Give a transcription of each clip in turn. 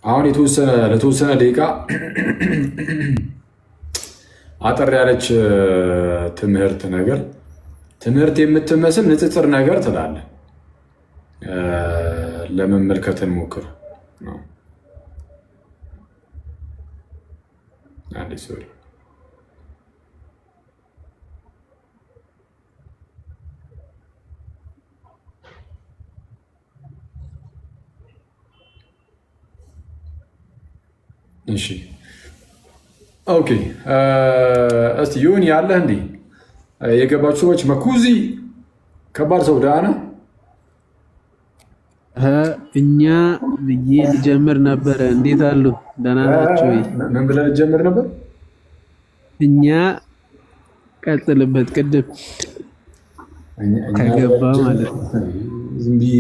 አሁን ለተወሰነ ደቂቃ አጠር ያለች ትምህርት የምትመስል ንጽጽር ነገር ትላለህ። ለመመልከት እንሞክር ነው። ሶሪ እሺ ኦኬ። እስቲ ይሁን ያለህ እንዴ የገባችሁ ሰዎች መኩዚ ከባድ ሰው ደህና ነህ? እኛ ብዬ ልጀምር ነበረ። እንዴት አሉ? ደህና ናችሁ ወይ? ምን ብለህ ልጀምር ነበር? እኛ ቀጥልበት። ቅድም ከገባ ማለት ነው። ዝም ብዬ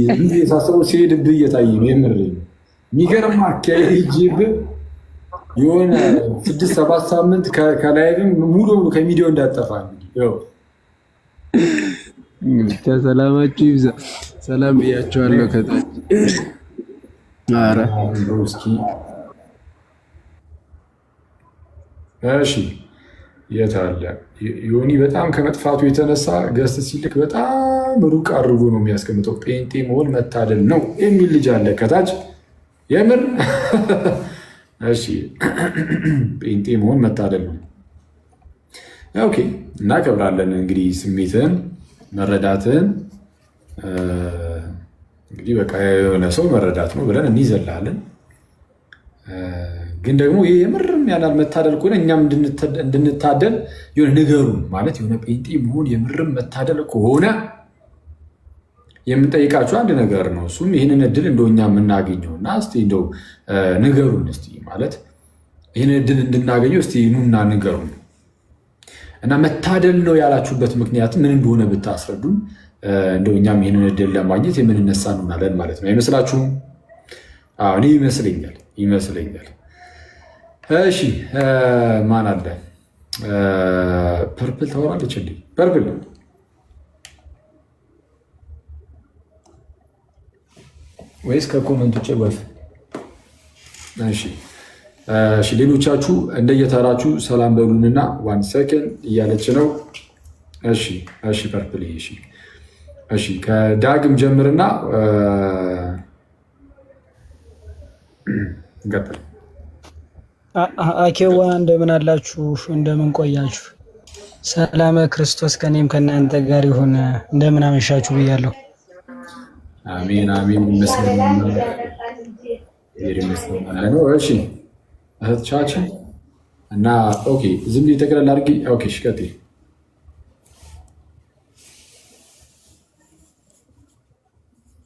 ሳስበው ሲሄድብህ እየታየኝ ነው። የምር የሚገርም አካሄጅብህ የሆነ 6-7 ሳምንት ከላይቭም ሙሉ ከሚዲዮ እንዳጠፋ ሰላማችሁ ይብዛ። ሰላም ብያቸዋለሁ። ከታች ኧረ እሺ የት አለ ዮኒ? በጣም ከመጥፋቱ የተነሳ ገስት ሲልክ በጣም ሩቅ አድርጎ ነው የሚያስቀምጠው። ጴንጤ መሆን መታደል ነው የሚል ልጅ አለ ከታች። የምር እሺ ጴንጤ መሆን መታደል ነው። ኦኬ እናከብራለን። እንግዲህ ስሜትን መረዳትን እንግዲህ በቃ የሆነ ሰው መረዳት ነው ብለን እንይዘላለን። ግን ደግሞ ይህ የምርም ያላል መታደል ከሆነ እኛም እንድንታደል የሆነ ንገሩን። ማለት የሆነ ጴንጤ መሆን የምርም መታደል ከሆነ የምንጠይቃቸው አንድ ነገር ነው። እሱም ይህንን እድል እንደው እኛ የምናገኘው እና እስኪ እንደው ንገሩን እስኪ ማለት ይህንን እድል እንድናገኘው እስኪ ኑና ንገሩን እና መታደል ነው ያላችሁበት ምክንያት ምን እንደሆነ ብታስረዱን እንደው እኛም ይህንን እድል ለማግኘት የምንነሳ እንሆናለን ማለት ነው። አይመስላችሁም? እኔ ይመስለኛል። እሺ ማን አለ? ፐርፕል ታወራለች እንዴ? ፐርፕል ወይስ ከኮመንት ውጭ ወፍ? እሺ ሌሎቻችሁ እንደየተራችሁ ሰላም በሉንና 1 ሰከንድ እያለች ነው። እሺ ፐርፕል እሺ ከዳግም ጀምርና እንቀጥል። አኬዋ እንደምን አላችሁ? እንደምን ቆያችሁ? ሰላም ክርስቶስ ከኔም ከእናንተ ጋር ይሁን። እንደምን አመሻችሁ ብያለሁ። አሜን ይመስገን። እሺ እህትቻችን እና ኦኬ ዝም ብዬ ጠቅለል አድርጊ። ኦኬ እሺ ቀጥይ።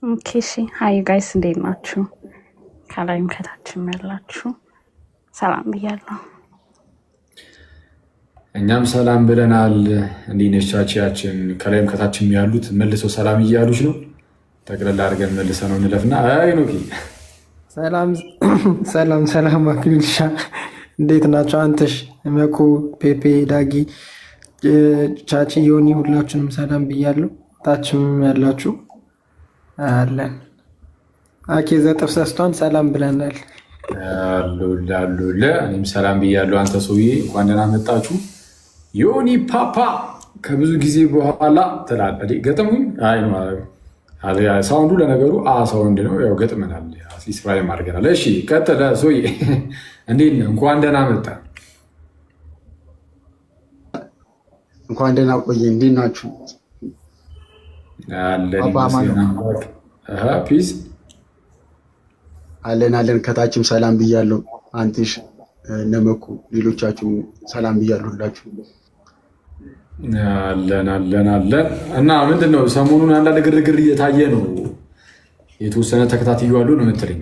ኦኬ እሺ ሃይ ጋይስ እንዴት ናችሁ? ከላይም ከታችም ያላችሁ ሰላም ብያለሁ። እኛም ሰላም ብለናል። እንዴት ነሽ ቻቺያችን? ከላይም ከታችም ያሉት መልሰው ሰላም እያሉች ነው። ጠቅለል አድርገን መልሰ ነው እንለፍና ኖኪ ሰላም አክሊልሻ እንዴት ናቸው? አንተሽ መኩ፣ ፔፔ፣ ዳጊ፣ ቻቺ፣ ዮኒ ሁላችሁንም ሰላም ብያለሁ። ታችም ያላችሁ አለን። አኬ ዘጥፍ ሰስቷን ሰላም ብለናል። አሉለ እኔም ሰላም ብያለሁ። አንተ ሰውዬ እንኳን ደህና መጣችሁ። ዮኒ ፓፓ ከብዙ ጊዜ በኋላ ትላለህ። ገጠሙኝ ሳውንዱ ለነገሩ ሳውንድ ነው። ያው ገጥመናል፣ ሲስራይም አድርገናል። እሺ ቀጥለ ሰውዬ እንዴት ነህ? እንኳን ደህና መጣ። እንኳን ደህና ቆየ። እንዴት ናችሁ? ፒስ አለን። ከታችም ሰላም ብያለሁ። አንትሽ ነመኩ፣ ሌሎቻችሁ ሰላም ብያለሁ ሁላችሁ። አለን እና ምንድን ነው ሰሞኑን አንዳንድ ግርግር እየታየ ነው። የተወሰነ ተከታትየዋለሁ ነው የምትለኝ?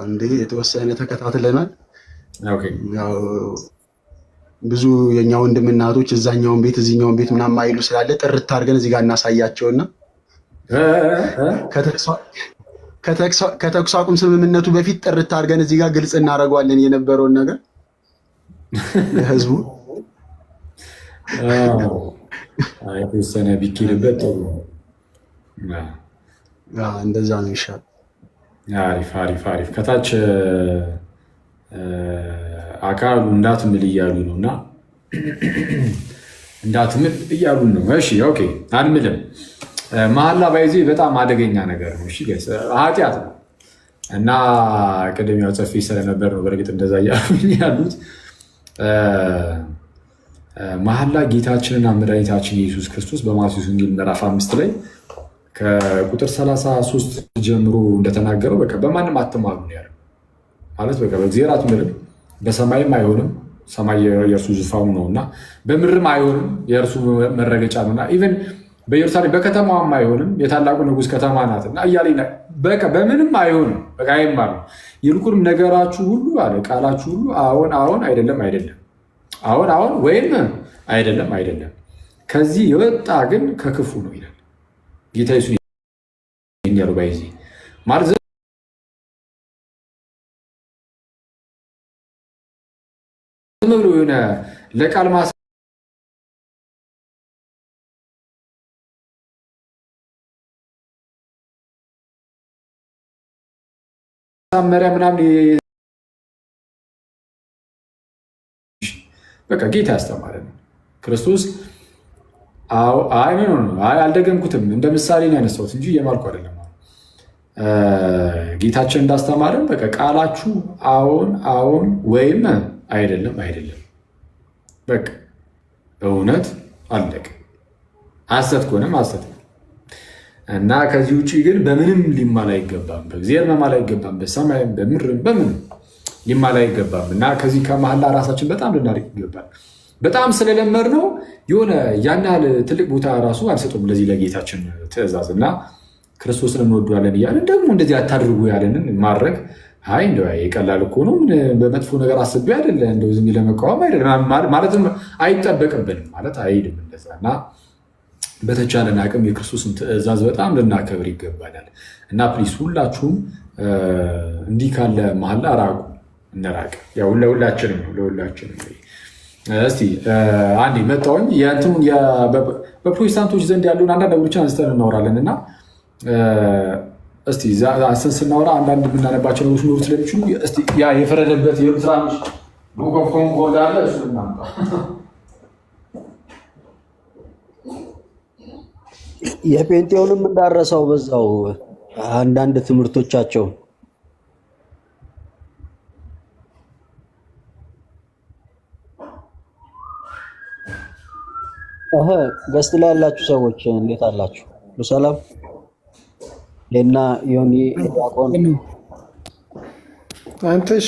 እንዴ የተወሰነ ተከታትለናል። ብዙ የኛ ወንድም እናቶች እዛኛውን ቤት እዚኛውን ቤት ምናምን ማይሉ ስላለ ጥርት አድርገን እዚህ ጋር እናሳያቸውና ከተኩስ አቁም ስምምነቱ በፊት ጥርት አድርገን እዚህ ጋር ግልጽ እናደርገዋለን የነበረውን ነገር ለህዝቡ። የተወሰነ ቢኬድበት ጥሩ እንደዛ ነው ይሻል። አሪፍ አሪፍ አሪፍ። ከታች አካሉ እንዳትምል እያሉ ነው እና እንዳትምል እያሉ ነው። እሺ ኦኬ፣ አንምልም። መሐላ ባይዜ በጣም አደገኛ ነገር ነው። እሺ ኃጢአት ነው እና ቅድም ያው ጽፌ ስለነበር ነው በእርግጥ እንደዛ እያሉኝ ያሉት። መሐላ ጌታችንና መድኃኒታችን ኢየሱስ ክርስቶስ በማቴዎስ ወንጌል ምዕራፍ 5 ላይ ከቁጥር 33 ጀምሮ እንደተናገረው በቃ በማንም አትማሉ ነው ያለው። ማለት በቃ በእግዚአብሔር አትምልም፣ በሰማይም አይሆንም፣ ሰማይ የእርሱ ዙፋኑ ነውና፣ በምድርም አይሆንም፣ የእርሱ መረገጫ ነውና፣ ኢቨን በኢየሩሳሌም በከተማዋም አይሆንም፣ የታላቁ ንጉሥ ከተማ ናትና እያለ በቃ በምንም አይሆንም። በቃ አይማሉ። ይልቁንም ነገራችሁ ሁሉ አለ ቃላችሁ ሁሉ አዎን አዎን፣ አይደለም አይደለም፣ አዎን አዎን ወይም አይደለም አይደለም፣ ከዚህ የወጣ ግን ከክፉ ነው ይላል ጌታ ኢየሱስ ያሉ ባይዚ ማለት ዝም ብሎ የሆነ ለቃል ማሳመሪያ ምናምን በቃ ጌታ ያስተማረ ነው ክርስቶስ። አልደገምኩትም፣ እንደ ምሳሌ ነው ያነሳሁት እንጂ የማልኩ አይደለም። ጌታችን እንዳስተማረን በቃ ቃላችሁ አዎን አዎን ወይም አይደለም አይደለም፣ በቃ በእውነት አለቀ። ሐሰት ከሆነም ሐሰት ነው እና ከዚህ ውጭ ግን በምንም ሊማል አይገባም። በእግዚአብሔር መማል አይገባም፣ በሰማይም በምድርም በምንም ሊማል አይገባም እና ከዚህ ከመሐላ ራሳችን በጣም ልናርቅ ይገባል። በጣም ስለለመድ ነው የሆነ ያን ያህል ትልቅ ቦታ ራሱ አልሰጡም ለዚህ ለጌታችን ትእዛዝ እና ክርስቶስን እንወደዋለን እያለን ደግሞ እንደዚህ አታድርጉ ያለንን ማድረግ እንደው የቀላል እኮ ነው። በመጥፎ ነገር አስቤ አይደለ እንደው ዝም ለመቃወም አይደለም ማለትም አይጠበቅብንም ማለት አይሄድም እንደዛ እና በተቻለን አቅም የክርስቶስን ትእዛዝ በጣም ልናከብር ይገባናል እና ፕሊስ ሁላችሁም እንዲህ ካለ መሐላ ራቁ፣ እንራቅ። ያው ለሁላችንም ነው ለሁላችንም። እስቲ አንዴ መጣሁኝ የእንትኑን በፕሮቴስታንቶች ዘንድ ያለውን አንዳንድ ነገሮችን አንስተን እናወራለን እና እስቲ ስናወራ አንዳንድ የምናነባቸው ነገሮች ኖሩ ስለሚችሉ እስቲ ያ የፈረደበት የሉትራኖች ቡክ ኦፍ ኮንኮርድ አለ እሱ እናምጣ። የጴንጤውንም እንዳረሰው በዛው አንዳንድ ትምህርቶቻቸው ገስት ላይ ያላችሁ ሰዎች እንዴት አላችሁ? በሰላም እና ዮኒ ዲያቆን አንተሽ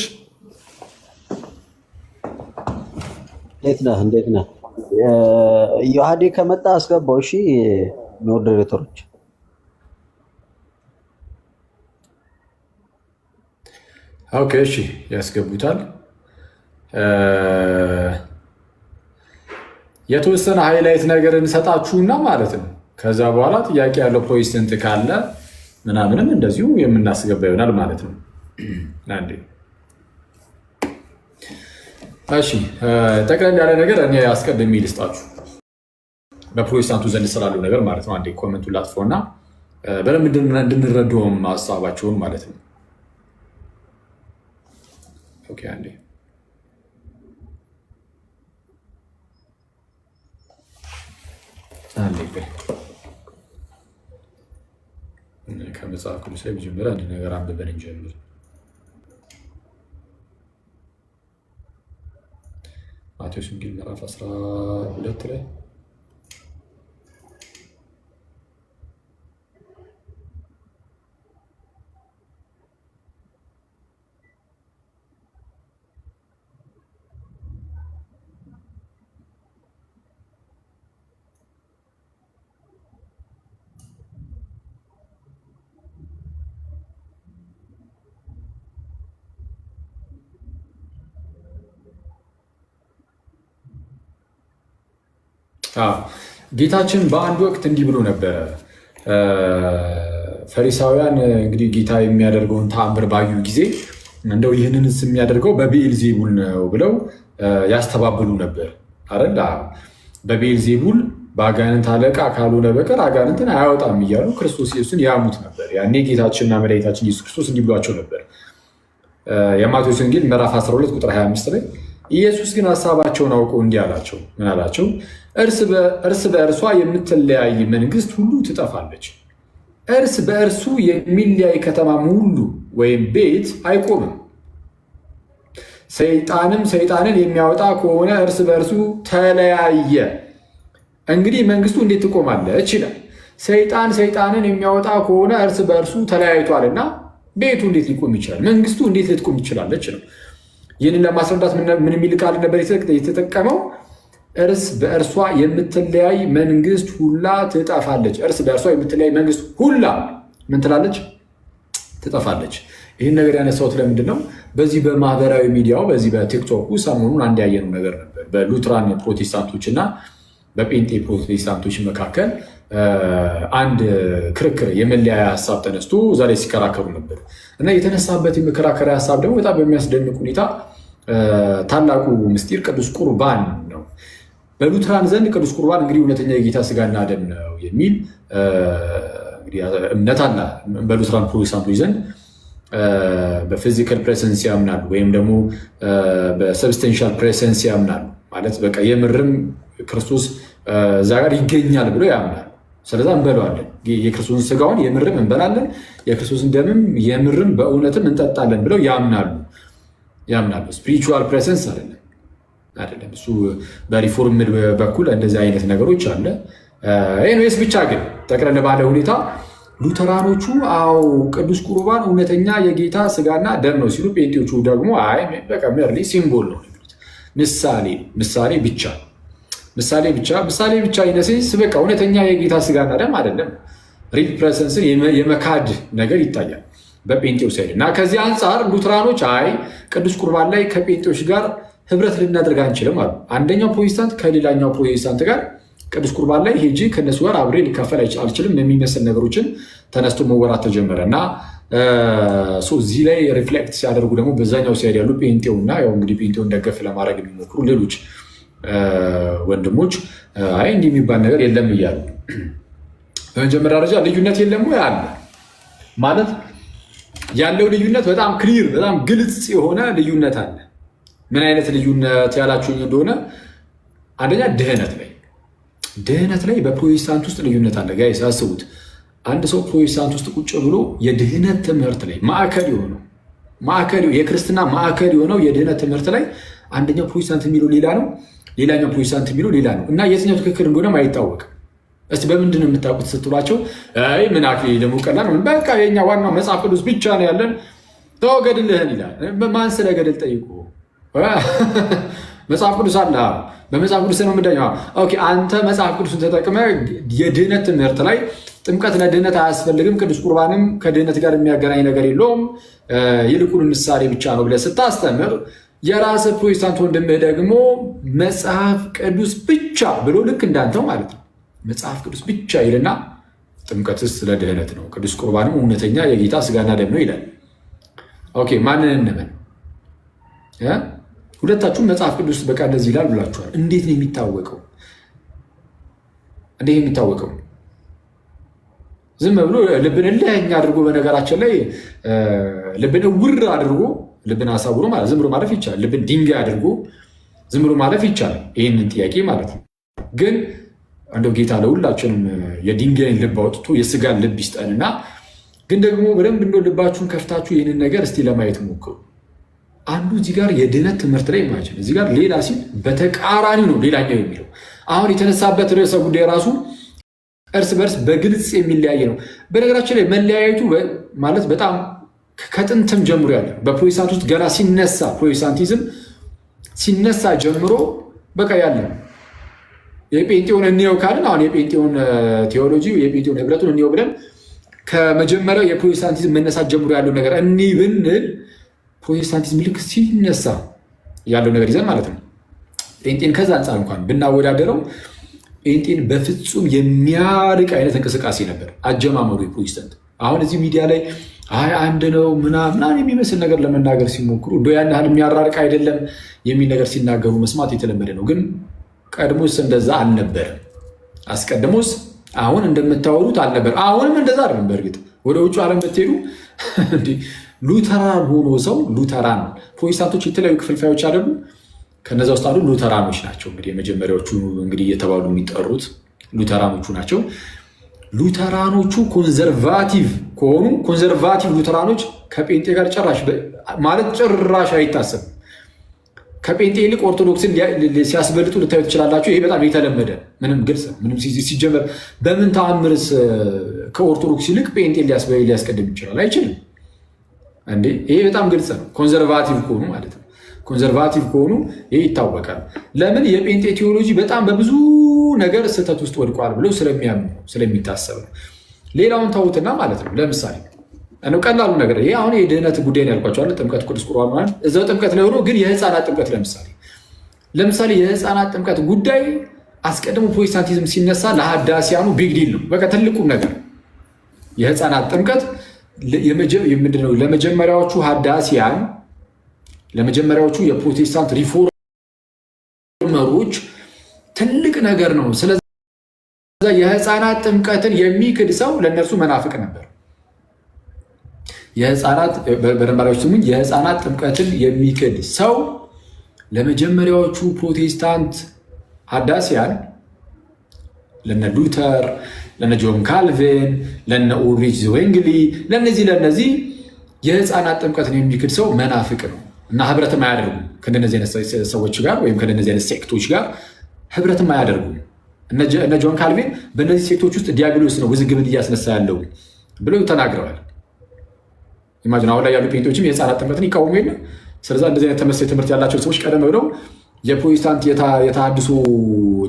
እንዴት ነህ? ዮሐዴ ከመጣ አስገባው። እሺ ሞዴሬተሮች ኦኬ፣ እሺ ያስገቡታል። የተወሰነ ሃይላይት ነገር እንሰጣችሁና ማለት ነው። ከዛ በኋላ ጥያቄ ያለው ፕሮቴስታንት ካለ ምናምንም እንደዚሁ የምናስገባ ይሆናል ማለት ነው። አንዴ እሺ፣ ጠቅለል ያለ ነገር እኔ አስቀድሜ ልስጣችሁ በፕሮቴስታንቱ ዘንድ ስላለው ነገር ማለት ነው። አንዴ ኮመንቱን ላጥፎና በደንብ እንድንረዳውም ሀሳባቸውን ማለት ነው። ኦኬ አንዴ ከመጽሐፍ ቅዱስ ላይ መጀመሪያ አንድ ነገር አንብበን እንጀምር። ማቴዎስ ወንጌል ምዕራፍ 12 ላይ ጌታችን በአንድ ወቅት እንዲህ ብሎ ነበረ። ፈሪሳውያን እንግዲህ ጌታ የሚያደርገውን ተአምር ባዩ ጊዜ እንደው ይህንንስ የሚያደርገው በብዔልዜቡል ነው ብለው ያስተባብሉ ነበር አይደል? በብዔልዜቡል በአጋንንት አለቃ ካልሆነ በቀር አጋንንትን አያወጣም እያሉ ክርስቶስ ኢየሱስን ያሙት ነበር። ያኔ ጌታችንና መድኃኒታችን ኢየሱስ ክርስቶስ እንዲህ ብሏቸው ነበር። የማቴዎስ ወንጌል ምዕራፍ 12 ቁጥር 25 ላይ ኢየሱስ ግን ሀሳባቸውን አውቆ እንዲህ አላቸው። ምን አላቸው? እርስ በእርሷ የምትለያይ መንግስት ሁሉ ትጠፋለች። እርስ በእርሱ የሚለያይ ከተማም ሁሉ ወይም ቤት አይቆምም። ሰይጣንም ሰይጣንን የሚያወጣ ከሆነ እርስ በእርሱ ተለያየ። እንግዲህ መንግስቱ እንዴት ትቆማለች ይላል። ሰይጣን ሰይጣንን የሚያወጣ ከሆነ እርስ በእርሱ ተለያይቷልና ቤቱ እንዴት ሊቆም ይችላል? መንግስቱ እንዴት ልትቆም ትችላለች ነው። ይህንን ለማስረዳት ምን የሚል ቃል ነበር የተጠቀመው? እርስ በእርሷ የምትለያይ መንግስት ሁላ ትጠፋለች። እርስ በእርሷ የምትለያይ መንግስት ሁላ ምን ትላለች? ትጠፋለች። ይህን ነገር ያነሳሁት ለምንድን ነው? በዚህ በማህበራዊ ሚዲያው በዚህ በቲክቶኩ ሰሞኑን አንድ ያየነው ነገር ነበር። በሉትራን ፕሮቴስታንቶች እና በጴንጤ ፕሮቴስታንቶች መካከል አንድ ክርክር የመለያያ ሀሳብ ተነስቶ እዛ ላይ ሲከራከሩ ነበር እና የተነሳበት የመከራከሪያ ሀሳብ ደግሞ በጣም በሚያስደንቅ ሁኔታ ታላቁ ምስጢር ቅዱስ ቁርባን ነው። በሉትራን ዘንድ ቅዱስ ቁርባን እንግዲህ እውነተኛ የጌታ ስጋና ደም ነው የሚል እምነት አለ። በሉትራን ፕሮቴስታንቶች ዘንድ በፊዚካል ፕሬሰንስ ያምናሉ፣ ወይም ደግሞ በሰብስቴንሻል ፕሬሰንስ ያምናሉ። ማለት በቃ የምርም ክርስቶስ እዛ ጋር ይገኛል ብሎ ያምናል። ስለዛ እንበለዋለን። የክርስቶስን ስጋውን የምርም እንበላለን፣ የክርስቶስን ደምም የምርም በእውነትም እንጠጣለን ብለው ያምናሉ። ስፒሪቹዋል ፕሬሰንስ አይደለም እሱ። በሪፎርምድ በኩል እንደዚህ አይነት ነገሮች አለ። ኤንዌስ ብቻ ግን ጠቅለል ባለ ሁኔታ ሉተራኖቹ አዎ ቅዱስ ቁርባን እውነተኛ የጌታ ስጋና ደም ነው ሲሉ፣ ጴንጤዎቹ ደግሞ አይ በቃ ሜርሊ ሲምቦል ነው የሚሉት። ምሳሌ ብቻ ኢነሴንስ በቃ እውነተኛ የጌታ ስጋና ደም አይደለም። ሪል ፕሬሰንስን የመካድ ነገር ይታያል በጴንጤው ሳይድ እና ከዚህ አንጻር ሉትራኖች አይ ቅዱስ ቁርባን ላይ ከጴንጤዎች ጋር ህብረት ልናደርግ አንችልም አሉ። አንደኛው ፕሮቴስታንት ከሌላኛው ፕሮቴስታንት ጋር ቅዱስ ቁርባን ላይ ሄጂ ከነሱ ጋር አብሬ ሊካፈል አልችልም የሚመስል ነገሮችን ተነስቶ መወራት ተጀመረ እና እዚህ ላይ ሪፍሌክት ሲያደርጉ ደግሞ በዛኛው ሳይድ ያሉ ጴንጤውና ያው እንግዲህ ጴንጤውን ደገፍ ለማድረግ የሚሞክሩ ሌሎች ወንድሞች አይ እንዲህ የሚባል ነገር የለም እያሉ በመጀመሪያ ደረጃ ልዩነት የለም ወይ አለ ማለት ያለው ልዩነት በጣም ክሊር በጣም ግልጽ የሆነ ልዩነት አለ። ምን አይነት ልዩነት ያላችሁኝ እንደሆነ አንደኛ ድህነት ላይ በፕሮቴስታንት ውስጥ ልዩነት አለ። ጋይስ አስቡት፣ አንድ ሰው ፕሮቴስታንት ውስጥ ቁጭ ብሎ የድህነት ትምህርት ላይ ማዕከል የክርስትና ማዕከል የሆነው የድህነት ትምህርት ላይ አንደኛው ፕሮቴስታንት የሚለው ሌላ ነው፣ ሌላኛው ፕሮቴስታንት የሚለው ሌላ ነው እና የትኛው ትክክል እንደሆነ አይታወቅም። እስቲ በምንድን ነው የምታውቁት ስትሏቸው አይ ምን አክሊል ደግሞ ቀላል ነው በቃ የኛ ዋናው መጽሐፍ ቅዱስ ብቻ ነው ያለን ተወገድልህን ይላል። ማን ስለ ገድል ጠይቁ? መጽሐፍ ቅዱስ አለ። በመጽሐፍ ቅዱስ ነው የምንዳኘው። ኦኬ አንተ መጽሐፍ ቅዱስን ተጠቅመ የድህነት ትምህርት ላይ ጥምቀት ለድህነት አያስፈልግም፣ ቅዱስ ቁርባንም ከድህነት ጋር የሚያገናኝ ነገር የለውም፣ ይልቁን ምሳሌ ብቻ ነው ብለህ ስታስተምር የራስህ ፕሮቴስታንት ወንድምህ ደግሞ መጽሐፍ ቅዱስ ብቻ ብሎ ልክ እንዳንተው ማለት ነው መጽሐፍ ቅዱስ ብቻ ይልና ጥምቀትስ ስለ ድህነት ነው፣ ቅዱስ ቁርባንም እውነተኛ የጌታ ስጋና ደም ነው ይላል። ኦኬ ማንን እንመን? ሁለታችሁም መጽሐፍ ቅዱስ በቃ እንደዚህ ይላል ብላችኋል። እንዴት ነው የሚታወቀው? ዝም ብሎ ልብን እልህኛ አድርጎ በነገራችን ላይ ልብን እውር አድርጎ ልብን አሳውሮ ማለት ዝም ብሎ ማለፍ ይቻላል። ልብን ድንጋይ አድርጎ ዝም ብሎ ማለፍ ይቻላል። ይህንን ጥያቄ ማለት ነው። ግን እንደው ጌታ ለሁላችንም የድንጋይን ልብ አውጥቶ የስጋን ልብ ይስጠንና ግን ደግሞ በደንብ እንደው ልባችሁን ከፍታችሁ ይህንን ነገር እስቲ ለማየት ሞክሩ። አንዱ እዚህ ጋር የድህነት ትምህርት ላይ ማችን እዚህ ጋር ሌላ ሲል በተቃራኒ ነው ሌላኛው የሚለው። አሁን የተነሳበት ርዕሰ ጉዳይ ራሱ እርስ በርስ በግልጽ የሚለያይ ነው። በነገራችን ላይ መለያየቱ ማለት በጣም ከጥንትም ጀምሮ ያለ በፕሮቴስታንት ውስጥ ገና ሲነሳ ፕሮቴስታንቲዝም ሲነሳ ጀምሮ በቃ ያለ የጴንጤውን እንየው ካልን አሁን የጴንጤውን ቴዎሎጂ የጴንጤውን ህብረቱን እንየው ብለን ከመጀመሪያው የፕሮቴስታንቲዝም መነሳት ጀምሮ ያለው ነገር እኒህ ብንል ፕሮቴስታንቲዝም ልክ ሲነሳ ያለው ነገር ይዘን ማለት ነው። ጴንጤን ከዛ አንጻር እንኳን ብናወዳደረው ጴንጤን በፍጹም የሚያርቅ አይነት እንቅስቃሴ ነበር አጀማመሩ የፕሮቴስታንት። አሁን እዚህ ሚዲያ ላይ አይ አንድ ነው ምናምን የሚመስል ነገር ለመናገር ሲሞክሩ እንደ ያን ያህል የሚያራርቅ አይደለም የሚል ነገር ሲናገሩ መስማት የተለመደ ነው። ግን ቀድሞስ እንደዛ አልነበረም። አስቀድሞስ አሁን እንደምታወሩት አልነበር። አሁንም እንደዛ አይደለም። በእርግጥ ወደ ውጭ ዓለም ብትሄዱ ሉተራን ሆኖ ሰው ሉተራን ፕሮቴስታንቶች የተለያዩ ክፍልፋዮች አይደሉ? ከነዛ ውስጥ አንዱ ሉተራኖች ናቸው። እንግዲህ የመጀመሪያዎቹ እንግዲህ እየተባሉ የሚጠሩት ሉተራኖቹ ናቸው። ሉተራኖቹ ኮንዘርቫቲቭ ከሆኑ ኮንዘርቫቲቭ ሉተራኖች ከጴንጤ ጋር ጭራሽ አይታሰብም። ከጴንጤ ይልቅ ኦርቶዶክስን ሲያስበልጡ ልታዩ ትችላላችሁ። ይሄ በጣም የተለመደ ምንም ግልጽ ምንም ሲጀመር በምን ተአምርስ ከኦርቶዶክስ ይልቅ ጴንጤ ሊያስቀድም ይችላል? አይችልም እንዴ! ይሄ በጣም ግልጽ ነው። ኮንዘርቫቲቭ ከሆኑ ማለት ነው። ኮንዘርቫቲቭ ከሆኑ ይሄ ይታወቃል። ለምን? የጴንጤ ቴዎሎጂ በጣም በብዙ ነገር ስህተት ውስጥ ወድቋል ብለው ስለሚያምኑ ስለሚታሰብ ነው። ሌላውን ተውትና ማለት ነው። ለምሳሌ ቀላሉ ነገር ይሄ አሁን የድህነት ጉዳይ ነው ያልኳቸዋል። ጥምቀት፣ ቅዱስ ቁርባን ማለት እዛው ጥምቀት ላይ ሆኖ ግን የህፃናት ጥምቀት ለምሳሌ የህፃናት ጥምቀት ጉዳይ አስቀድሞ ፕሮቴስታንቲዝም ሲነሳ ለሀዳሲያኑ ቢግ ዲል ነው። በቃ ትልቁም ነገር የህፃናት ጥምቀት ምንድነው? ለመጀመሪያዎቹ ሀዳሲያን ለመጀመሪያዎቹ የፕሮቴስታንት ሪፎርመሮች ትልቅ ነገር ነው። ስለዚህ የህፃናት ጥምቀትን የሚክድ ሰው ለእነርሱ መናፍቅ ነበር። በደንባሪዎች ስሙኝ፣ የህፃናት ጥምቀትን የሚክድ ሰው ለመጀመሪያዎቹ ፕሮቴስታንት ሀዳሲያን ለነ ሉተር፣ ለነ ጆን ካልቪን፣ ለነ ኡልሪች ዝዌንግሊ ለነዚህ የህፃናት ጥምቀትን የሚክድ ሰው መናፍቅ ነው እና ህብረትም አያደርጉም ከእነዚህ አይነት ሰዎች ጋር ወይም ከእነዚህ አይነት ሴክቶች ጋር ህብረትም አያደርጉም። እነ ጆን ካልቪን በእነዚህ ሴክቶች ውስጥ ዲያብሎስ ነው ውዝግብን እያስነሳ ያለው ብለው ተናግረዋል። ኢማጂን አሁን ላይ ያሉ ጴንጤዎችም የህፃናት ጥምቀትን ይቃወሙ የለ። ስለዛ እንደዚህ አይነት ተመሳሳይ ትምህርት ያላቸው ሰዎች ቀደም ብለው የፕሮቴስታንት የተሃድሶ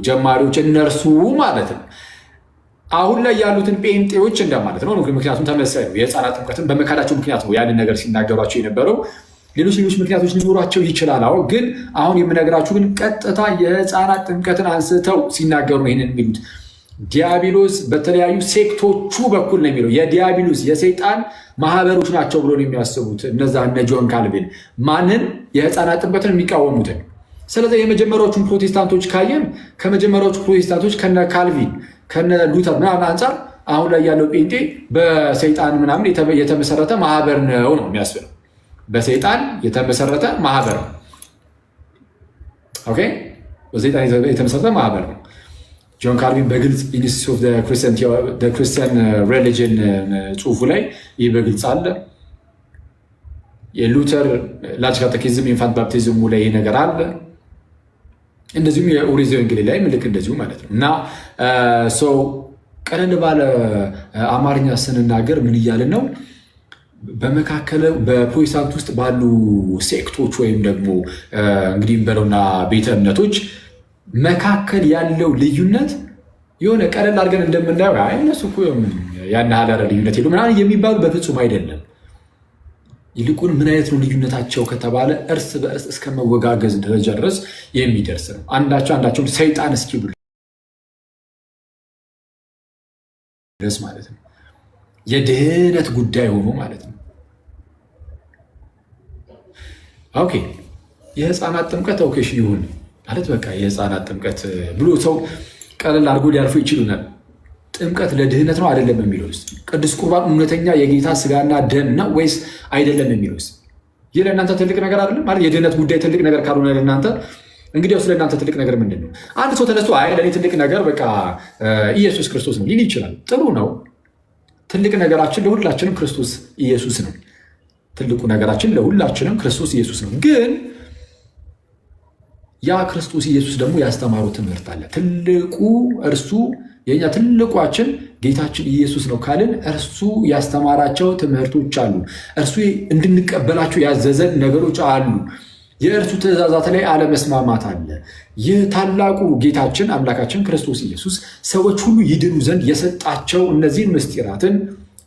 ጀማሪዎች እነርሱ ማለት ነው አሁን ላይ ያሉትን ጴንጤዎች እንደማለት ነው። ምክንያቱም ተመሳሳይ ነው። የህፃናት ጥምቀትን በመካዳቸው ምክንያት ነው ያንን ነገር ሲናገሯቸው የነበረው። ሌሎች ምክንያቶች ሊኖሯቸው ይችላል። አሁን ግን አሁን የምነግራችሁ ግን ቀጥታ የህፃናት ጥምቀትን አንስተው ሲናገሩ ነው ይህንን የሚሉት። ዲያብሎስ በተለያዩ ሴክቶቹ በኩል ነው የሚለው። የዲያብሎስ የሰይጣን ማህበሮች ናቸው ብሎ ነው የሚያስቡት እነዛ እነ ጆን ካልቪን ማንን? የህፃናት ጥምቀትን የሚቃወሙትን። ስለዚህ የመጀመሪያዎቹን ፕሮቴስታንቶች ካየን ከመጀመሪያዎቹ ፕሮቴስታንቶች ከነ ካልቪን ከነ ሉተር ምናምን አንጻር አሁን ላይ ያለው ጴንጤ በሰይጣን ምናምን የተመሰረተ ማህበር ነው የሚያስብለው። በሰይጣን የተመሰረተ ማህበር ነው። ኦኬ፣ በሰይጣን የተመሰረተ ማህበር ነው። ጆን ካልቪን በግልጽ ኢንስቲትዩት ኦፍ ክርስቲያን ሪሊጅን ጽሁፉ ላይ ይህ በግልጽ አለ። የሉተር ላርጅ ካቴኪዝም ኢንፋንት ባፕቲዝሙ ላይ ይህ ነገር አለ። እንደዚሁም የኦሪት ዘኍልቍ ላይ ምልክ እንደዚሁ ማለት ነው። እና ሰው ቀለል ባለ አማርኛ ስንናገር ምን እያልን ነው? በመካከል በፕሮቴስታንት ውስጥ ባሉ ሴክቶች ወይም ደግሞ እንግዲህ በለውና ቤተ እምነቶች መካከል ያለው ልዩነት የሆነ ቀለል አድርገን እንደምናየው እነሱ እኮ ያን ያህል ልዩነት የለውም ምናምን የሚባሉ በፍጹም አይደለም። ይልቁን ምን አይነት ነው ልዩነታቸው ከተባለ እርስ በእርስ እስከ መወጋገዝ ደረጃ ድረስ የሚደርስ ነው። አንዳቸውን ሰይጣን እስኪሉ ድረስ ማለት ነው። የድህነት ጉዳይ ሆኖ ማለት ነው። ኦኬ፣ የህፃናት ጥምቀት ኦኬ ይሁን ማለት በቃ የህፃናት ጥምቀት ብሎ ሰው ቀለል አድርጎ ሊያልፉ ይችሉናል። ጥምቀት ለድህነት ነው አይደለም የሚለው ቅዱስ ቁርባን እውነተኛ የጌታ ስጋና ደም ነው ወይስ አይደለም የሚለው ይህ ለእናንተ ትልቅ ነገር አይደለም ማለት የድህነት ጉዳይ ትልቅ ነገር ካልሆነ ለእናንተ እንግዲህ ስለ እናንተ ትልቅ ነገር ምንድን ነው? አንድ ሰው ተነስቶ ለእኔ ትልቅ ነገር በቃ ኢየሱስ ክርስቶስ ነው ሊል ይችላል። ጥሩ ነው። ትልቅ ነገራችን ለሁላችንም ክርስቶስ ኢየሱስ ነው። ትልቁ ነገራችን ለሁላችንም ክርስቶስ ኢየሱስ ነው። ግን ያ ክርስቶስ ኢየሱስ ደግሞ ያስተማረው ትምህርት አለ። ትልቁ እርሱ የኛ ትልቋችን ጌታችን ኢየሱስ ነው ካልን እርሱ ያስተማራቸው ትምህርቶች አሉ። እርሱ እንድንቀበላቸው ያዘዘን ነገሮች አሉ። የእርሱ ትእዛዛት ላይ አለመስማማት አለ። ይህ ታላቁ ጌታችን አምላካችን ክርስቶስ ኢየሱስ ሰዎች ሁሉ ይድኑ ዘንድ የሰጣቸው እነዚህን ምስጢራትን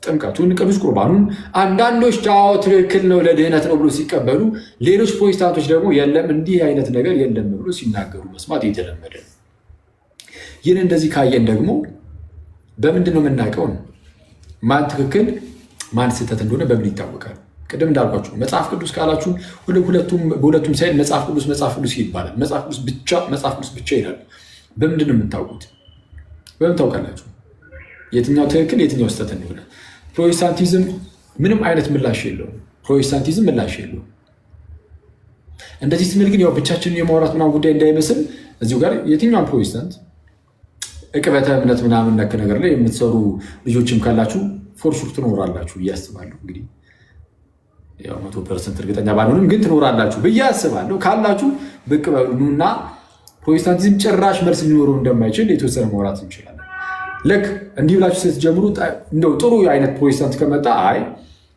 ጥምቀቱን፣ ቅዱስ ቁርባኑን አንዳንዶች ትክክል ነው ለድህነት ነው ብሎ ሲቀበሉ፣ ሌሎች ፕሮቴስታንቶች ደግሞ የለም እንዲህ አይነት ነገር የለም ብሎ ሲናገሩ መስማት የተለመደ ነው። ይህን እንደዚህ ካየን ደግሞ በምንድን ነው የምናውቀው? ማን ትክክል ማን ስህተት እንደሆነ በምን ይታወቃል? ቅድም እንዳልኳችሁ መጽሐፍ ቅዱስ ካላችሁ በሁለቱም ሳይድ መጽሐፍ ቅዱስ ይባላል። መጽሐፍ ቅዱስ ብቻ ይላል። በምንድን ነው የምታውቁት? በምን ታውቃላችሁ የትኛው ትክክል የትኛው ስህተት እንደሆነ? ፕሮቴስታንቲዝም ምንም አይነት ምላሽ የለውም። ፕሮቴስታንቲዝም ምላሽ የለውም። እንደዚህ ስንል ግን ያው ብቻችንን የማውራት ምናምን ጉዳይ እንዳይመስል እዚሁ ጋር የትኛውም ፕሮቴስታንት እቅበተ እምነት ምናምን ነክ ነገር ላይ የምትሰሩ ልጆችም ካላችሁ ፎርሹር ትኖራላችሁ ብዬ አስባለሁ። እንግዲህ ያው 100% እርግጠኛ ባልሆንም ግን ትኖራላችሁ ብዬ አስባለሁ። ካላችሁ ብቅ በሉና ፕሮቴስታንቲዝም ጭራሽ መልስ ሊኖረው እንደማይችል የተወሰነ ማውራት እንችላለን። ልክ እንዲህ ብላችሁ ስትጀምሩ እንደው ጥሩ አይነት ፕሮቴስታንት ከመጣ አይ